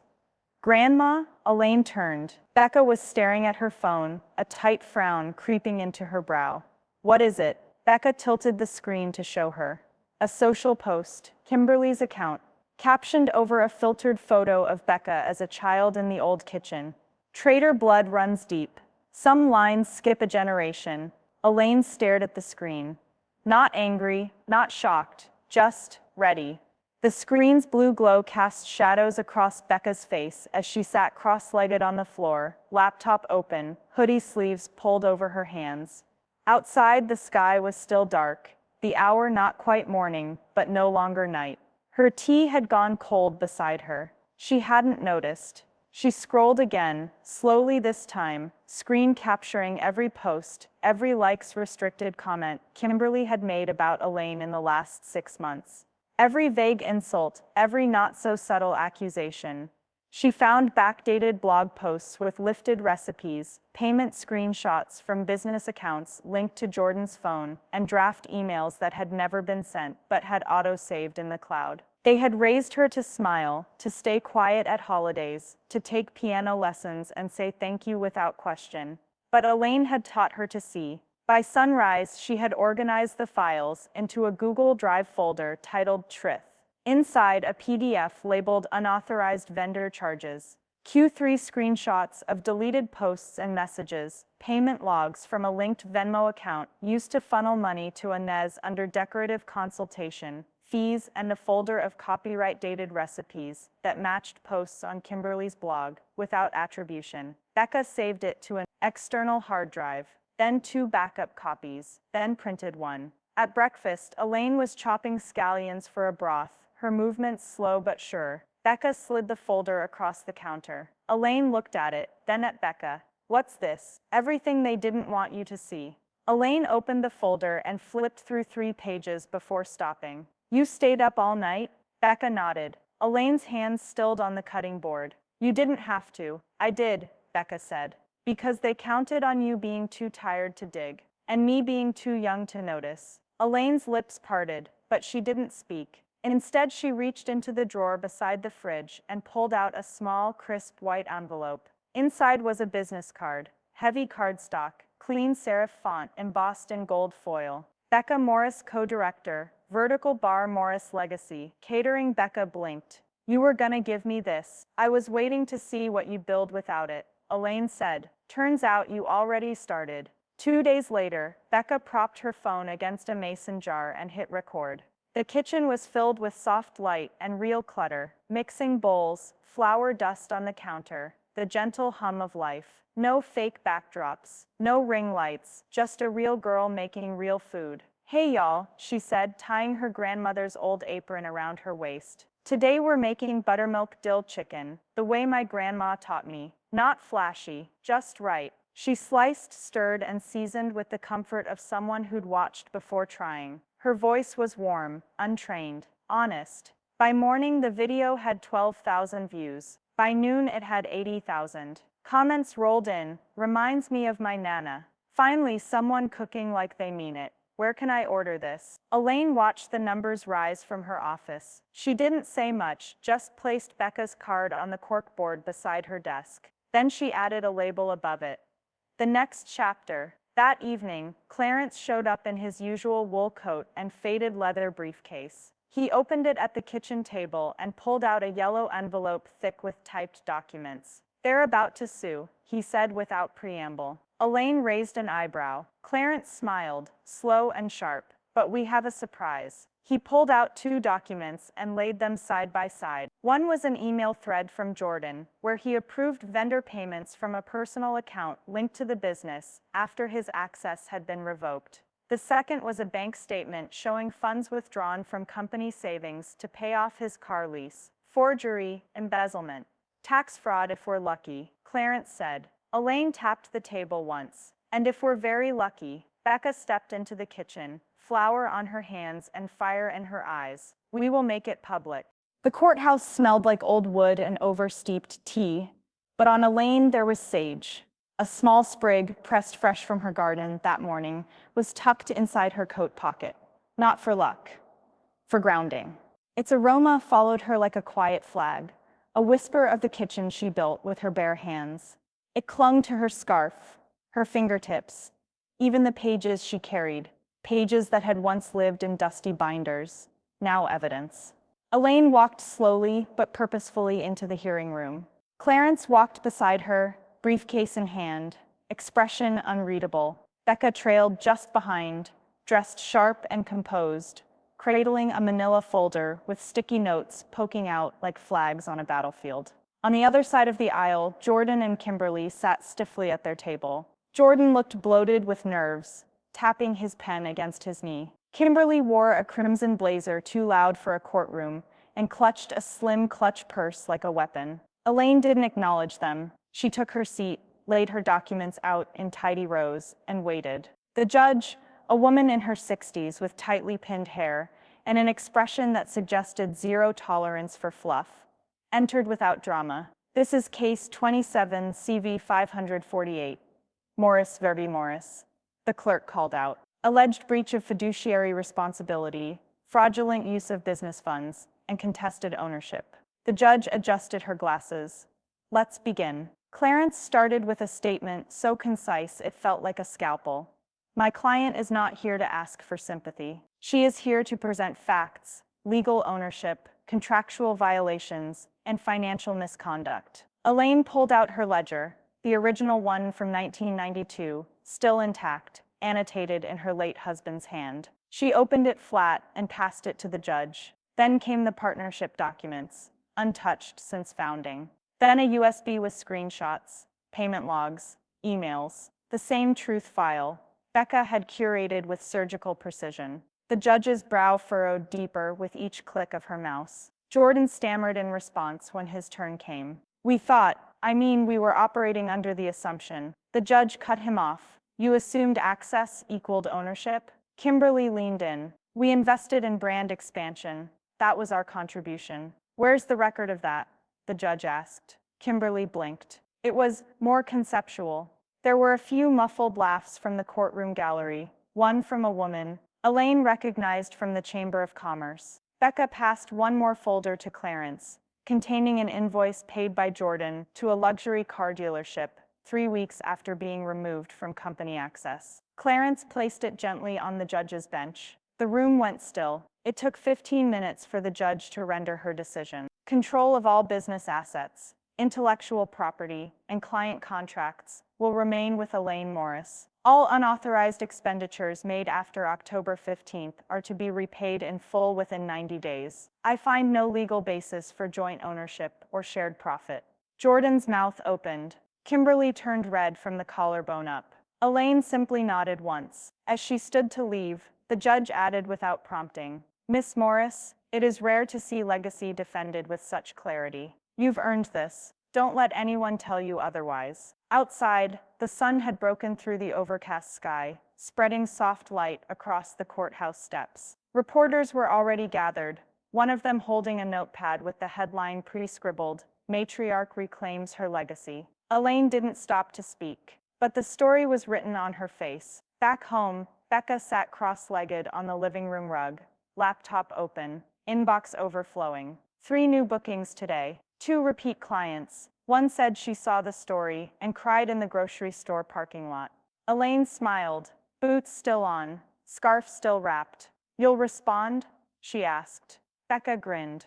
"Grandma?" Elaine turned. Becca was staring at her phone, a tight frown creeping into her brow. "What is it?" Becca tilted the screen to show her. A social post, Kimberly's account, captioned over a filtered photo of Becca as a child in the old kitchen. "Traitor blood runs deep. Some lines skip a generation." Elaine stared at the screen. Not angry, not shocked, just ready. The screen's blue glow cast shadows across Becca's face as she sat cross-legged on the floor, laptop open, hoodie sleeves pulled over her hands. Outside, the sky was still dark, the hour not quite morning, but no longer night. Her tea had gone cold beside her. She hadn't noticed. She scrolled again, slowly this time, screen capturing every post, every likes-restricted comment Kimberly had made about Elaine in the last 6 months. Every vague insult, every not-so-subtle accusation. She found backdated blog posts with lifted recipes, payment screenshots from business accounts linked to Jordan's phone, and draft emails that had never been sent but had auto-saved in the cloud. They had raised her to smile, to stay quiet at holidays, to take piano lessons and say thank you without question. But Elaine had taught her to see. By sunrise, she had organized the files into a Google Drive folder titled Trith. Inside, a PDF labeled Unauthorized Vendor Charges. Q3 screenshots of deleted posts and messages, payment logs from a linked Venmo account used to funnel money to Inez under decorative consultation, fees, and a folder of copyright-dated recipes that matched posts on Kimberly's blog without attribution. Becca saved it to an external hard drive, then 2 backup copies, then printed one. At breakfast, Elaine was chopping scallions for a broth, her movements slow but sure. Becca slid the folder across the counter. Elaine looked at it, then at Becca. "What's this?" "Everything they didn't want you to see." Elaine opened the folder and flipped through 3 pages before stopping. "You stayed up all night?" Becca nodded. Elaine's hands stilled on the cutting board. "You didn't have to." "I did," Becca said. "Because they counted on you being too tired to dig, and me being too young to notice." Elaine's lips parted, but she didn't speak. Instead, she reached into the drawer beside the fridge and pulled out a small, crisp white envelope. Inside was a business card, heavy cardstock, clean serif font embossed in gold foil. Becca Morris, co-director, Vertical Bar Morris Legacy, Catering. Becca blinked. "You were gonna give me this. I was waiting to see what you'd build without it," Elaine said. "Turns out you already started." 2 days later, Becca propped her phone against a mason jar and hit record. The kitchen was filled with soft light and real clutter, mixing bowls, flour dust on the counter, the gentle hum of life. No fake backdrops, no ring lights, just a real girl making real food. "Hey y'all," she said, tying her grandmother's old apron around her waist. "Today we're making buttermilk dill chicken, the way my grandma taught me. Not flashy, just right." She sliced, stirred, and seasoned with the comfort of someone who'd watched before trying. Her voice was warm, untrained, honest. By morning, the video had 12,000 views. By noon, it had 80,000. Comments rolled in. "Reminds me of my Nana. Finally, someone cooking like they mean it. Where can I order this?" Elaine watched the numbers rise from her office. She didn't say much, just placed Becca's card on the corkboard beside her desk. Then she added a label above it. The next chapter. That evening, Clarence showed up in his usual wool coat and faded leather briefcase. He opened it at the kitchen table and pulled out a yellow envelope thick with typed documents. "They're about to sue," he said without preamble. Elaine raised an eyebrow. Clarence smiled, slow and sharp. "But we have a surprise." He pulled out two documents and laid them side by side. One was an email thread from Jordan, where he approved vendor payments from a personal account linked to the business after his access had been revoked. The second was a bank statement showing funds withdrawn from company savings to pay off his car lease. Forgery, embezzlement, tax fraud if we're lucky, Clarence said. Elaine tapped the table once. And if we're very lucky, Becca stepped into the kitchen, flour on her hands and fire in her eyes. We will make it public. The courthouse smelled like old wood and oversteeped tea, but on Elaine there was sage. A small sprig, pressed fresh from her garden that morning, was tucked inside her coat pocket. Not for luck, for grounding. Its aroma followed her like a quiet flag, a whisper of the kitchen she built with her bare hands. It clung to her scarf, her fingertips, even the pages she carried, pages that had once lived in dusty binders, now evidence. Elaine walked slowly but purposefully into the hearing room. Clarence walked beside her, briefcase in hand, expression unreadable. Becca trailed just behind, dressed sharp and composed, cradling a manila folder with sticky notes poking out like flags on a battlefield. On the other side of the aisle, Jordan and Kimberly sat stiffly at their table. Jordan looked bloated with nerves, tapping his pen against his knee. Kimberly wore a crimson blazer too loud for a courtroom and clutched a slim clutch purse like a weapon. Elaine didn't acknowledge them. She took her seat, laid her documents out in tidy rows, and waited. The judge, a woman in her 60s with tightly pinned hair and an expression that suggested zero tolerance for fluff, entered without drama. This is case 27 CV 548. Morris v. Morris. The clerk called out. Alleged breach of fiduciary responsibility, fraudulent use of business funds, and contested ownership. The judge adjusted her glasses. Let's begin. Clarence started with a statement so concise it felt like a scalpel. My client is not here to ask for sympathy. She is here to present facts, legal ownership, contractual violations, and financial misconduct. Elaine pulled out her ledger, the original one from 1992, still intact, annotated in her late husband's hand. She opened it flat and passed it to the judge. Then came the partnership documents, untouched since founding. Then a USB with screenshots, payment logs, emails, the same truth file Becca had curated with surgical precision. The judge's brow furrowed deeper with each click of her mouse. Jordan stammered in response when his turn came. We were operating under the assumption. The judge cut him off. You assumed access equaled ownership? Kimberly leaned in. We invested in brand expansion. That was our contribution. Where's the record of that? The judge asked. Kimberly blinked. It was more conceptual. There were a few muffled laughs from the courtroom gallery, one from a woman Elaine recognized from the Chamber of Commerce. Becca passed one more folder to Clarence, containing an invoice paid by Jordan to a luxury car dealership 3 weeks after being removed from company access. Clarence placed it gently on the judge's bench. The room went still. It took 15 minutes for the judge to render her decision. Control of all business assets, intellectual property, and client contracts will remain with Elaine Morris. All unauthorized expenditures made after October 15th are to be repaid in full within 90 days. I find no legal basis for joint ownership or shared profit. Jordan's mouth opened. Kimberly turned red from the collarbone up. Elaine simply nodded once. As she stood to leave, the judge added without prompting, Miss Morris, it is rare to see legacy defended with such clarity. You've earned this. Don't let anyone tell you otherwise. Outside, the sun had broken through the overcast sky, spreading soft light across the courthouse steps. Reporters were already gathered, one of them holding a notepad with the headline pre-scribbled, Matriarch Reclaims Her Legacy. Elaine didn't stop to speak, but the story was written on her face. Back home, Becca sat cross-legged on the living room rug, laptop open, inbox overflowing. 3 new bookings today, 2 repeat clients. One said she saw the story and cried in the grocery store parking lot. Elaine smiled, boots still on, scarf still wrapped. You'll respond? She asked. Becca grinned.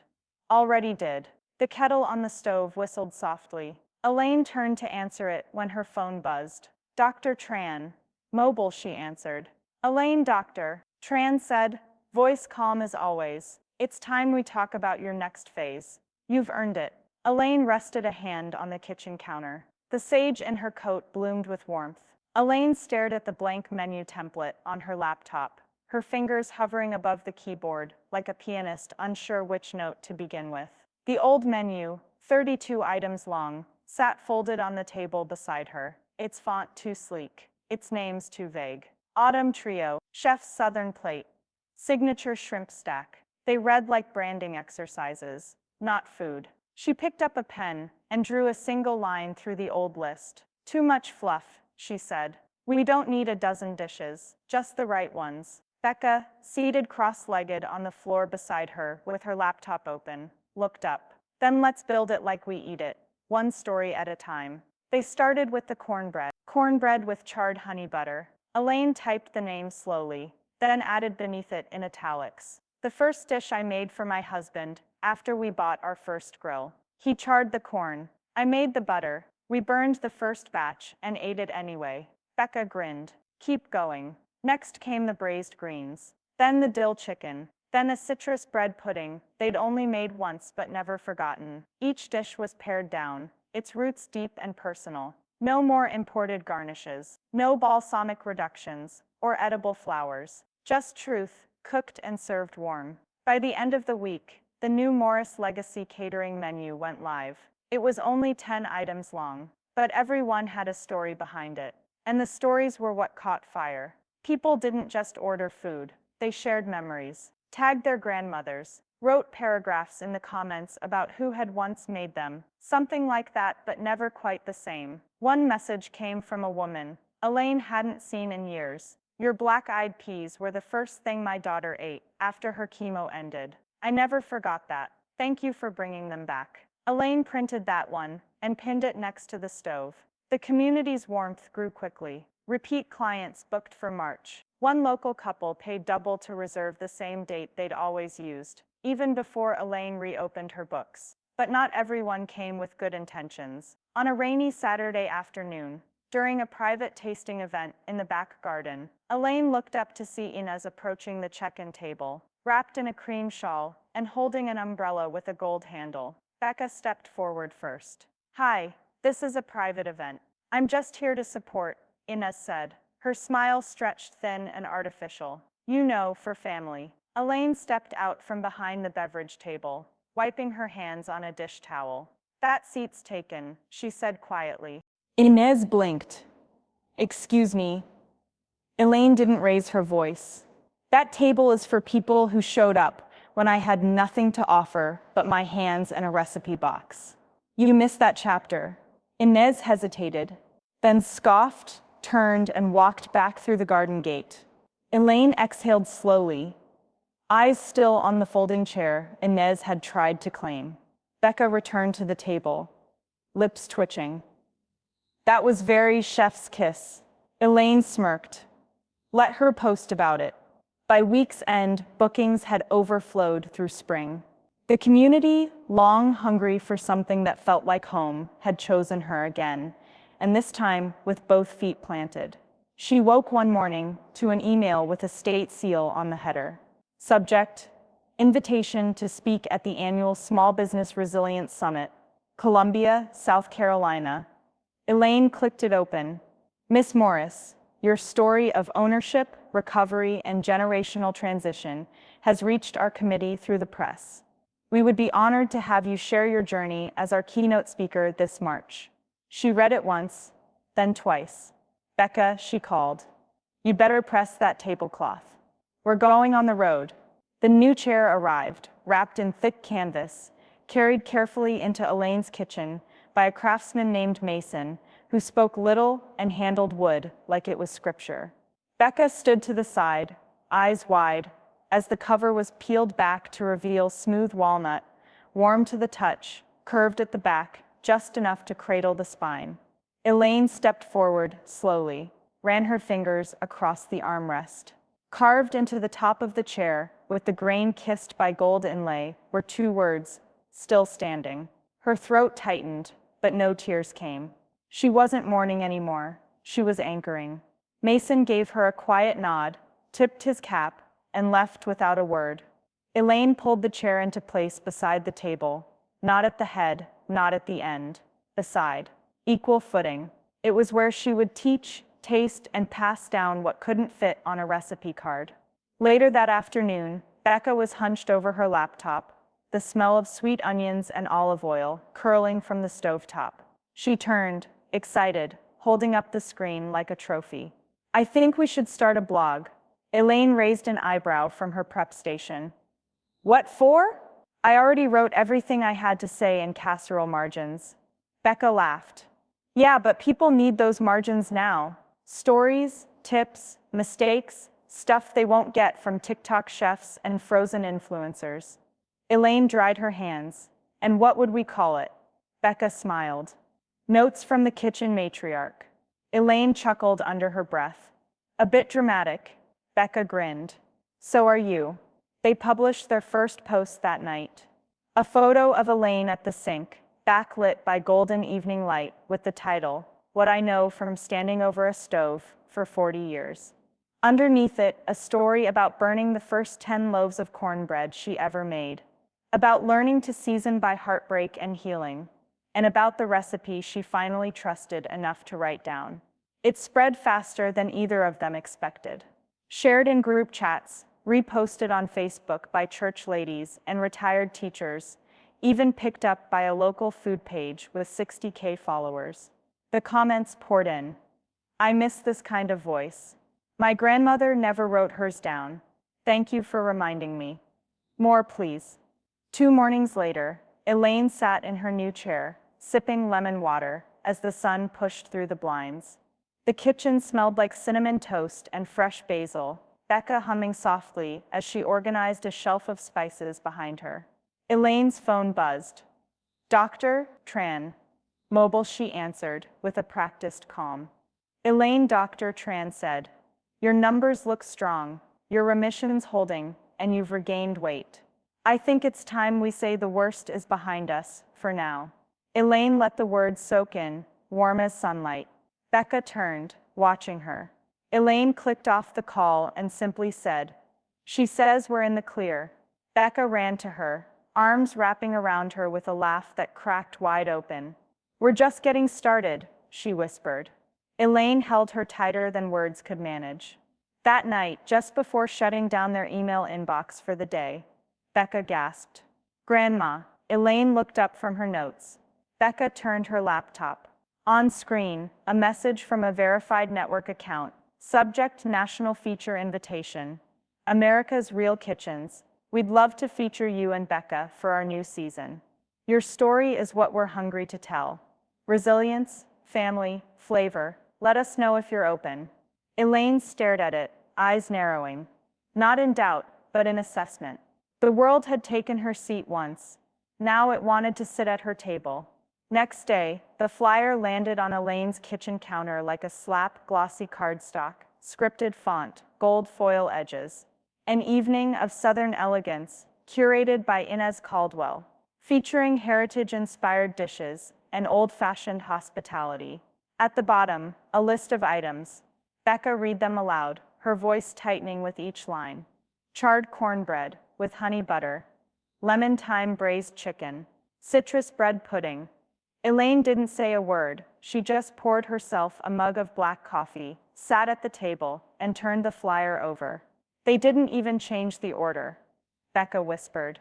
Already did. The kettle on the stove whistled softly. Elaine turned to answer it when her phone buzzed. Dr. Tran. Mobile, she answered. Elaine, doctor. Tran said, voice calm as always. It's time we talk about your next phase. You've earned it. Elaine rested a hand on the kitchen counter. The sage in her coat bloomed with warmth. Elaine stared at the blank menu template on her laptop, her fingers hovering above the keyboard like a pianist unsure which note to begin with. The old menu, 32 items long, sat folded on the table beside her, its font too sleek, its names too vague. Autumn Trio, Chef's Southern Plate, Signature Shrimp Stack. They read like branding exercises, not food. She picked up a pen and drew a single line through the old list. Too much fluff, she said. We don't need a dozen dishes, just the right ones. Becca, seated cross-legged on the floor beside her with her laptop open, looked up. Then let's build it like we eat it, one story at a time. They started with the cornbread with charred honey butter. Elaine typed the name slowly, then added beneath it in italics. The first dish I made for my husband after we bought our first grill. He charred the corn. I made the butter. We burned the first batch and ate it anyway. Becca grinned. Keep going. Next came the braised greens, then the dill chicken, then a citrus bread pudding they'd only made once but never forgotten. Each dish was pared down, its roots deep and personal. No more imported garnishes, no balsamic reductions, or edible flowers. Just truth, cooked and served warm. By the end of the week, the new Morris Legacy catering menu went live. It was only 10 items long, but every one had a story behind it. And the stories were what caught fire. People didn't just order food, they shared memories, tagged their grandmothers, wrote paragraphs in the comments about who had once made them. Something like that, but never quite the same. One message came from a woman Elaine hadn't seen in years. Your black-eyed peas were the first thing my daughter ate after her chemo ended. I never forgot that. Thank you for bringing them back. Elaine printed that one and pinned it next to the stove. The community's warmth grew quickly. Repeat clients booked for March. One local couple paid double to reserve the same date they'd always used, even before Elaine reopened her books. But not everyone came with good intentions. On a rainy Saturday afternoon, during a private tasting event in the back garden, Elaine looked up to see Inez approaching the check-in table, wrapped in a cream shawl and holding an umbrella with a gold handle. Becca stepped forward first. Hi, this is a private event. I'm just here to support, Inez said. Her smile stretched thin and artificial. You know, for family. Elaine stepped out from behind the beverage table, wiping her hands on a dish towel. That seat's taken, she said quietly. Inez blinked. Excuse me. Elaine didn't raise her voice. That table is for people who showed up when I had nothing to offer but my hands and a recipe box. You missed that chapter. Inez hesitated, then scoffed, turned, and walked back through the garden gate. Elaine exhaled slowly, eyes still on the folding chair Inez had tried to claim. Becca returned to the table, lips twitching. That was very chef's kiss. Elaine smirked. Let her post about it. By week's end, bookings had overflowed through spring. The community, long hungry for something that felt like home, had chosen her again, and this time with both feet planted. She woke one morning to an email with a state seal on the header. Subject: Invitation to speak at the annual Small Business Resilience Summit, Columbia, South Carolina. Elaine clicked it open. Miss Morris, your story of ownership, recovery, and generational transition has reached our committee through the press. We would be honored to have you share your journey as our keynote speaker this March. She read it once, then twice. Becca, she called. You'd better press that tablecloth. We're going on the road. The new chair arrived, wrapped in thick canvas, carried carefully into Elaine's kitchen by a craftsman named Mason, who spoke little and handled wood like it was scripture. Becca stood to the side, eyes wide, as the cover was peeled back to reveal smooth walnut, warm to the touch, curved at the back, just enough to cradle the spine. Elaine stepped forward slowly, ran her fingers across the armrest. Carved into the top of the chair, with the grain kissed by gold inlay, were two words, still standing. Her throat tightened, but no tears came. She wasn't mourning anymore, she was anchoring. Mason gave her a quiet nod, tipped his cap, and left without a word. Elaine pulled the chair into place beside the table, not at the head, not at the end, beside. Equal footing. It was where she would teach, taste, and pass down what couldn't fit on a recipe card. Later that afternoon, Becca was hunched over her laptop, the smell of sweet onions and olive oil curling from the stovetop. She turned, excited, holding up the screen like a trophy. I think we should start a blog. Elaine raised an eyebrow from her prep station. What for? I already wrote everything I had to say in casserole margins. Becca laughed. Yeah, but people need those margins now. Stories, tips, mistakes, stuff they won't get from TikTok chefs and frozen influencers. Elaine dried her hands. And what would we call it? Becca smiled. Notes from the kitchen matriarch. Elaine chuckled under her breath. A bit dramatic. Becca grinned. So are you. They published their first post that night. A photo of Elaine at the sink, backlit by golden evening light, with the title, What I Know from Standing Over a Stove for 40 Years. Underneath it, a story about burning the first 10 loaves of cornbread she ever made, about learning to season by heartbreak and healing, and about the recipe she finally trusted enough to write down. It spread faster than either of them expected. Shared in group chats, reposted on Facebook by church ladies and retired teachers, even picked up by a local food page with 60K followers. The comments poured in. I miss this kind of voice. My grandmother never wrote hers down. Thank you for reminding me. More, please. 2 mornings later, Elaine sat in her new chair, sipping lemon water as the sun pushed through the blinds. The kitchen smelled like cinnamon toast and fresh basil, Becca humming softly as she organized a shelf of spices behind her. Elaine's phone buzzed. Dr. Tran. Mobile, she answered, with a practiced calm. Elaine, Dr. Tran said, your numbers look strong, your remission's holding, and you've regained weight. I think it's time we say the worst is behind us, for now. Elaine let the words soak in, warm as sunlight. Becca turned, watching her. Elaine clicked off the call and simply said, she says we're in the clear. Becca ran to her, arms wrapping around her with a laugh that cracked wide open. We're just getting started, she whispered. Elaine held her tighter than words could manage. That night, just before shutting down their email inbox for the day, Becca gasped. Grandma. Elaine looked up from her notes. Becca turned her laptop. On screen, a message from a verified network account. Subject: National Feature Invitation. America's Real Kitchens. We'd love to feature you and Becca for our new season. Your story is what we're hungry to tell. Resilience, family, flavor. Let us know if you're open. Elaine stared at it, eyes narrowing. Not in doubt, but in assessment. The world had taken her seat once. Now it wanted to sit at her table. Next day, the flyer landed on Elaine's kitchen counter like a slap, glossy cardstock, scripted font, gold foil edges. An evening of Southern elegance, curated by Inez Caldwell, featuring heritage-inspired dishes and old-fashioned hospitality. At the bottom, a list of items. Becca read them aloud, her voice tightening with each line. Charred cornbread with honey butter, lemon thyme braised chicken, citrus bread pudding. Elaine didn't say a word. She just poured herself a mug of black coffee, sat at the table, and turned the flyer over. They didn't even change the order, Becca whispered.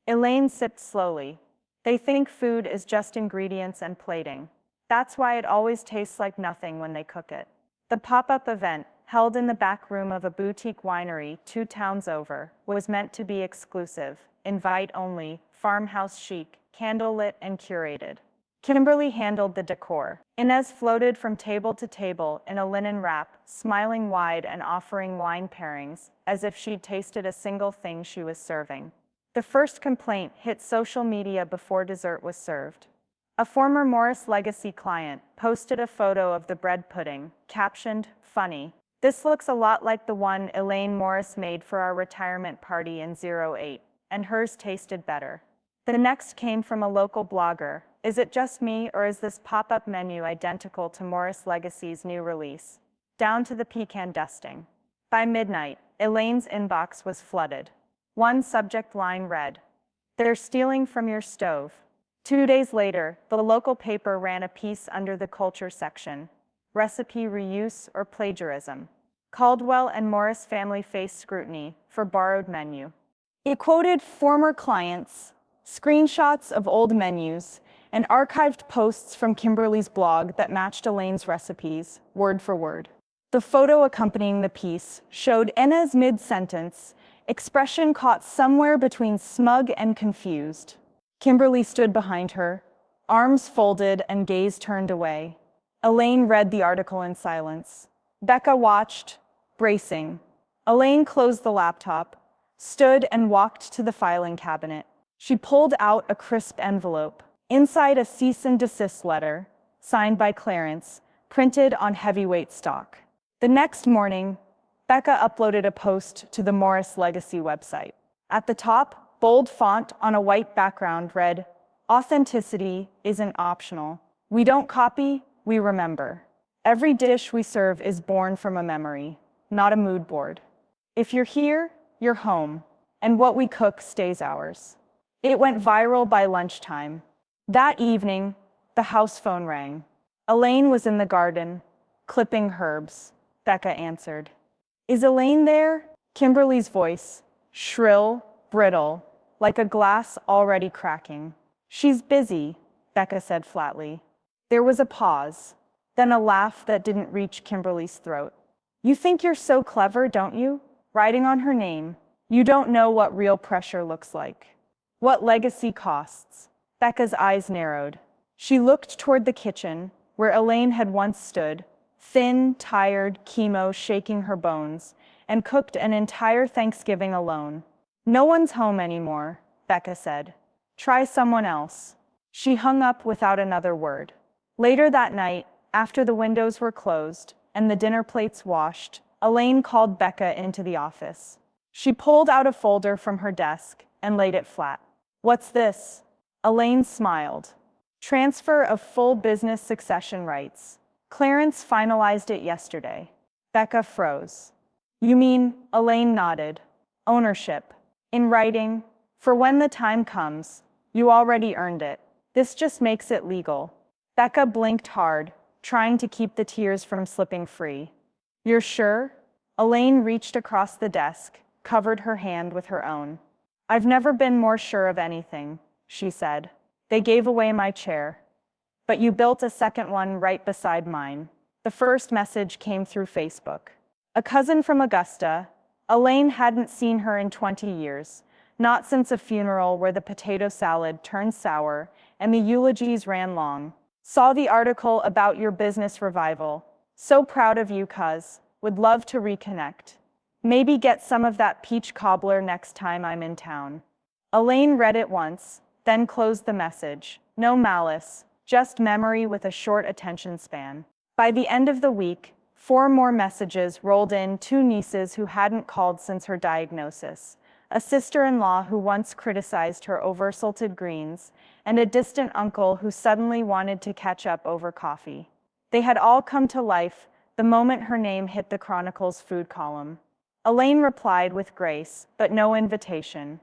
Elaine sipped slowly. They think food is just ingredients and plating. That's why it always tastes like nothing when they cook it. The pop-up event, held in the back room of a boutique winery 2 towns over, was meant to be exclusive, invite-only, farmhouse chic, candlelit and curated. Kimberly handled the decor. Inez floated from table to table in a linen wrap, smiling wide and offering wine pairings, as if she'd tasted a single thing she was serving. The first complaint hit social media before dessert was served. A former Morris Legacy client posted a photo of the bread pudding, captioned, "Funny. This looks a lot like the one Elaine Morris made for our retirement party in '08, and hers tasted better." The next came from a local blogger. Is it just me, or is this pop-up menu identical to Morris Legacy's new release? Down to the pecan dusting. By midnight, Elaine's inbox was flooded. One subject line read, "They're stealing from your stove." 2 days later, the local paper ran a piece under the culture section, "Recipe reuse or plagiarism." Caldwell and Morris family faced scrutiny for borrowed menu. It quoted former clients, screenshots of old menus, and archived posts from Kimberly's blog that matched Elaine's recipes, word for word. The photo accompanying the piece showed Anna's mid-sentence, expression caught somewhere between smug and confused. Kimberly stood behind her, arms folded and gaze turned away. Elaine read the article in silence. Becca watched, bracing. Elaine closed the laptop, stood and walked to the filing cabinet. She pulled out a crisp envelope. Inside, a cease and desist letter, signed by Clarence, printed on heavyweight stock. The next morning, Becca uploaded a post to the Morris Legacy website. At the top, bold font on a white background read, "Authenticity isn't optional. We don't copy, we remember. Every dish we serve is born from a memory, not a mood board. If you're here, you're home, and what we cook stays ours." It went viral by lunchtime. That evening, the house phone rang. Elaine was in the garden, clipping herbs. Becca answered. "Is Elaine there?" Kimberly's voice, shrill, brittle, like a glass already cracking. "She's busy," Becca said flatly. There was a pause, then a laugh that didn't reach Kimberly's throat. "You think you're so clever, don't you? Writing on her name. You don't know what real pressure looks like. What legacy costs." Becca's eyes narrowed. She looked toward the kitchen, where Elaine had once stood, thin, tired, Chemo shaking her bones, and cooked an entire Thanksgiving alone. "No one's home anymore," Becca said. "Try someone else." She hung up without another word. Later that night, after the windows were closed and the dinner plates washed, Elaine called Becca into the office. She pulled out a folder from her desk and laid it flat. "What's this?" Elaine smiled. "Transfer of full business succession rights. Clarence finalized it yesterday." Becca froze. "You mean?" Elaine nodded. "Ownership. In writing. For when the time comes. You already earned it. This just makes it legal." Becca blinked hard, trying to keep the tears from slipping free. "You're sure?" Elaine reached across the desk, covered her hand with her own. "I've never been more sure of anything," she said. "They gave away my chair. But you built a second one right beside mine." The first message came through Facebook. A cousin from Augusta. Elaine hadn't seen her in 20 years, not since a funeral where the potato salad turned sour and the eulogies ran long. "Saw the article about your business revival. So proud of you, cuz. Would love to reconnect. Maybe get some of that peach cobbler next time I'm in town." Elaine read it once, then closed the message. No malice, just memory with a short attention span. By the end of the week, 4 more messages rolled in: 2 nieces who hadn't called since her diagnosis, a sister-in-law who once criticized her over salted greens, and a distant uncle who suddenly wanted to catch up over coffee. They had all come to life the moment her name hit the Chronicle's food column. Elaine replied with grace, but no invitation.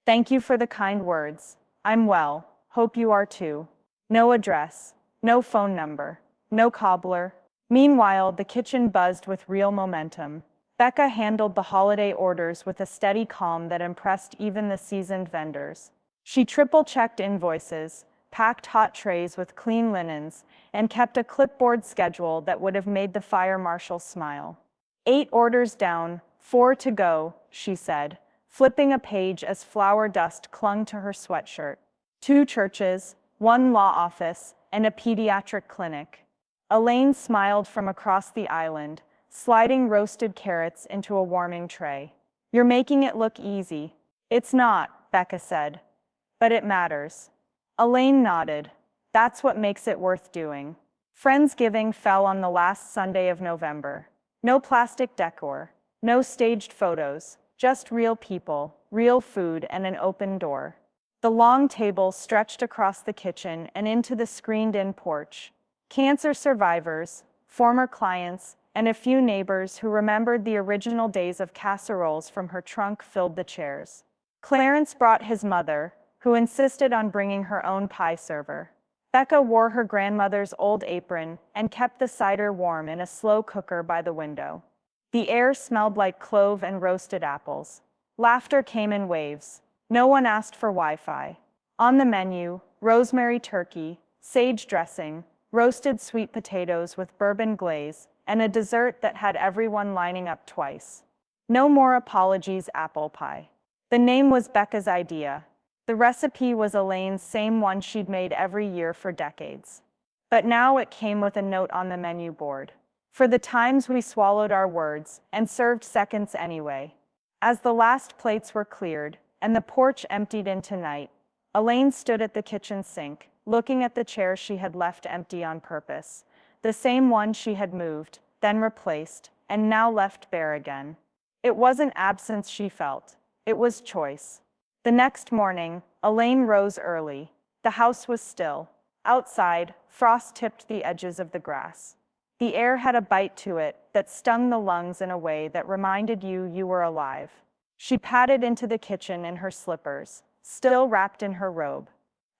"Thank you for the kind words. I'm well. Hope you are too." No address, no phone number, no cobbler. Meanwhile, the kitchen buzzed with real momentum. Becca handled the holiday orders with a steady calm that impressed even the seasoned vendors. She triple-checked invoices, packed hot trays with clean linens, and kept a clipboard schedule that would have made the fire marshal smile. 8 orders down, 4 to go, she said, flipping a page as flour dust clung to her sweatshirt. 2 churches, 1 law office, and a pediatric clinic. Elaine smiled from across the island, sliding roasted carrots into a warming tray. "You're making it look easy." "It's not," Becca said. "But it matters." Elaine nodded. "That's what makes it worth doing." Friendsgiving fell on the last Sunday of November. No plastic decor, no staged photos, just real people, real food, and an open door. The long table stretched across the kitchen and into the screened-in porch. Cancer survivors, former clients, and a few neighbors who remembered the original days of casseroles from her trunk filled the chairs. Clarence brought his mother, who insisted on bringing her own pie server. Becca wore her grandmother's old apron and kept the cider warm in a slow cooker by the window. The air smelled like clove and roasted apples. Laughter came in waves. No one asked for Wi-Fi. On the menu, rosemary turkey, sage dressing, roasted sweet potatoes with bourbon glaze, and a dessert that had everyone lining up twice. No more apologies, apple pie. The name was Becca's idea. The recipe was Elaine's same one she'd made every year for decades. But now it came with a note on the menu board. For the times we swallowed our words and served seconds anyway. As the last plates were cleared and the porch emptied into night, Elaine stood at the kitchen sink, looking at the chair she had left empty on purpose, the same one she had moved, then replaced, and now left bare again. It wasn't absence she felt, it was choice. The next morning, Elaine rose early. The house was still. Outside, frost tipped the edges of the grass. The air had a bite to it that stung the lungs in a way that reminded you were alive. She padded into the kitchen in her slippers, still wrapped in her robe.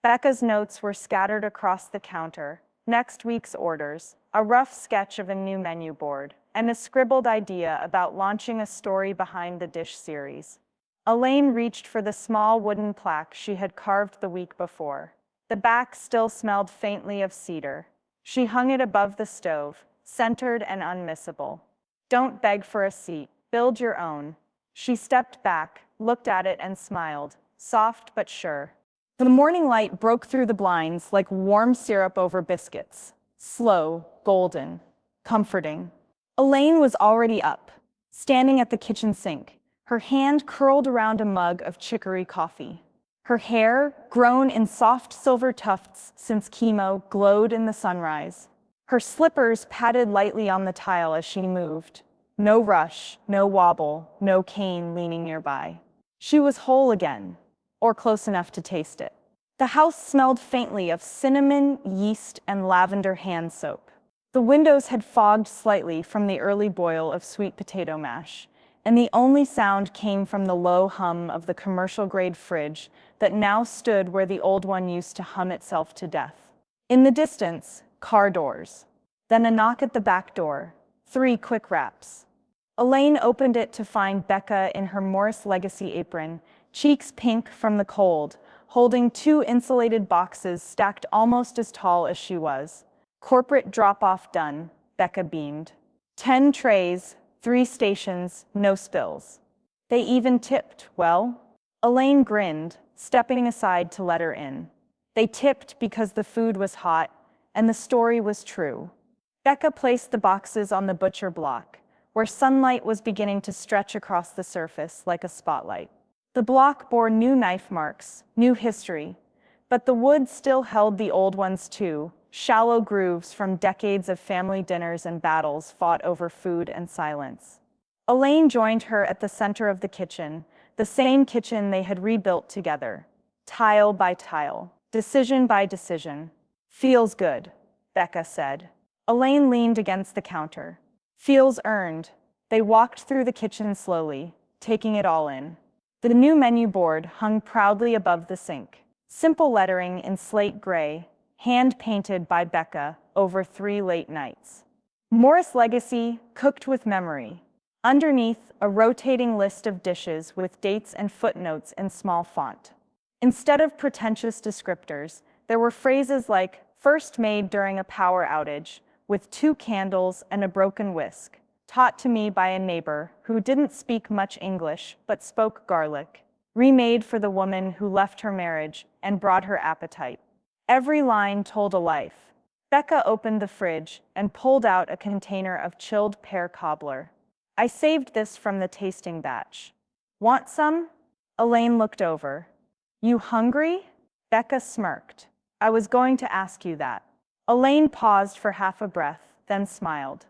Becca's notes were scattered across the counter, next week's orders, a rough sketch of a new menu board, and a scribbled idea about launching a story behind the dish series. Elaine reached for the small wooden plaque she had carved the week before. The back still smelled faintly of cedar. She hung it above the stove, centered and unmissable. Don't beg for a seat, build your own. She stepped back, looked at it and smiled, soft but sure. The morning light broke through the blinds like warm syrup over biscuits. Slow, golden, comforting. Elaine was already up, standing at the kitchen sink, her hand curled around a mug of chicory coffee. Her hair, grown in soft silver tufts since Chemo, glowed in the sunrise. Her slippers patted lightly on the tile as she moved. No rush, no wobble, no cane leaning nearby. She was whole again, or close enough to taste it. The house smelled faintly of cinnamon, yeast, and lavender hand soap. The windows had fogged slightly from the early boil of sweet potato mash, and the only sound came from the low hum of the commercial-grade fridge that now stood where the old one used to hum itself to death. In the distance, car doors. Then a knock at the back door. 3 quick raps. Elaine opened it to find Becca in her Morris Legacy apron, cheeks pink from the cold, holding 2 insulated boxes stacked almost as tall as she was. Corporate drop-off done, Becca beamed. 10 trays, 3 stations, no spills. They even tipped, well? Elaine grinned, stepping aside to let her in. They tipped because the food was hot, and the story was true. Becca placed the boxes on the butcher block, where sunlight was beginning to stretch across the surface like a spotlight. The block bore new knife marks, new history, but the wood still held the old ones too, shallow grooves from decades of family dinners and battles fought over food and silence. Elaine joined her at the center of the kitchen, the same kitchen they had rebuilt together, tile by tile, decision by decision. Feels good, Becca said. Elaine leaned against the counter. Feels earned. They walked through the kitchen slowly, taking it all in. The new menu board hung proudly above the sink. Simple lettering in slate gray, hand-painted by Becca over 3 late nights. Morris Legacy, cooked with memory. Underneath, a rotating list of dishes with dates and footnotes in small font. Instead of pretentious descriptors, there were phrases like, first made during a power outage, with 2 candles and a broken whisk, taught to me by a neighbor who didn't speak much English but spoke garlic, remade for the woman who left her marriage and brought her appetite. Every line told a life. Becca opened the fridge and pulled out a container of chilled pear cobbler. I saved this from the tasting batch. Want some? Elaine looked over. You hungry? Becca smirked. I was going to ask you that. Elaine paused for half a breath, then smiled.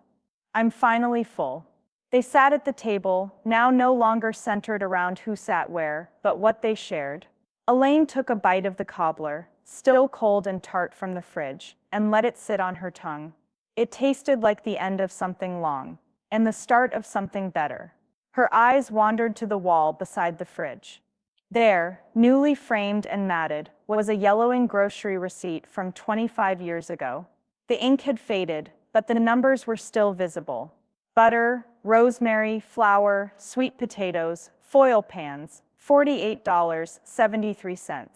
I'm finally full. They sat at the table, now no longer centered around who sat where, but what they shared. Elaine took a bite of the cobbler, still cold and tart from the fridge, and let it sit on her tongue. It tasted like the end of something long, and the start of something better. Her eyes wandered to the wall beside the fridge. There, newly framed and matted, was a yellowing grocery receipt from 25 years ago. The ink had faded, but the numbers were still visible. Butter, rosemary, flour, sweet potatoes, foil pans, $48.73.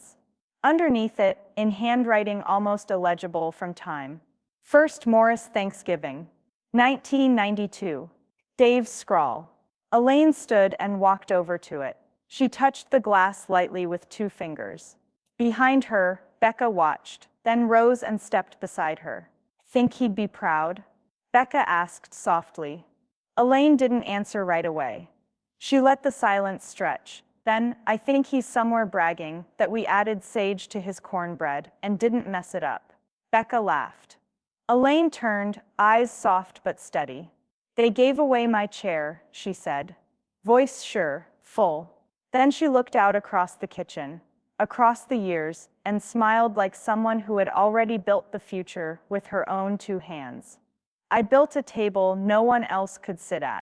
Underneath it, in handwriting almost illegible from time, First Morris Thanksgiving, 1992. Dave's scrawl. Elaine stood and walked over to it. She touched the glass lightly with 2 fingers. Behind her, Becca watched, then rose and stepped beside her. Think he'd be proud? Becca asked softly. Elaine didn't answer right away. She let the silence stretch. Then, I think he's somewhere bragging that we added sage to his cornbread and didn't mess it up. Becca laughed. Elaine turned, eyes soft but steady. They gave away my chair, she said. Voice sure, full. Then she looked out across the kitchen, across the years, and smiled like someone who had already built the future with her own 2 hands. I built a table no one else could sit at.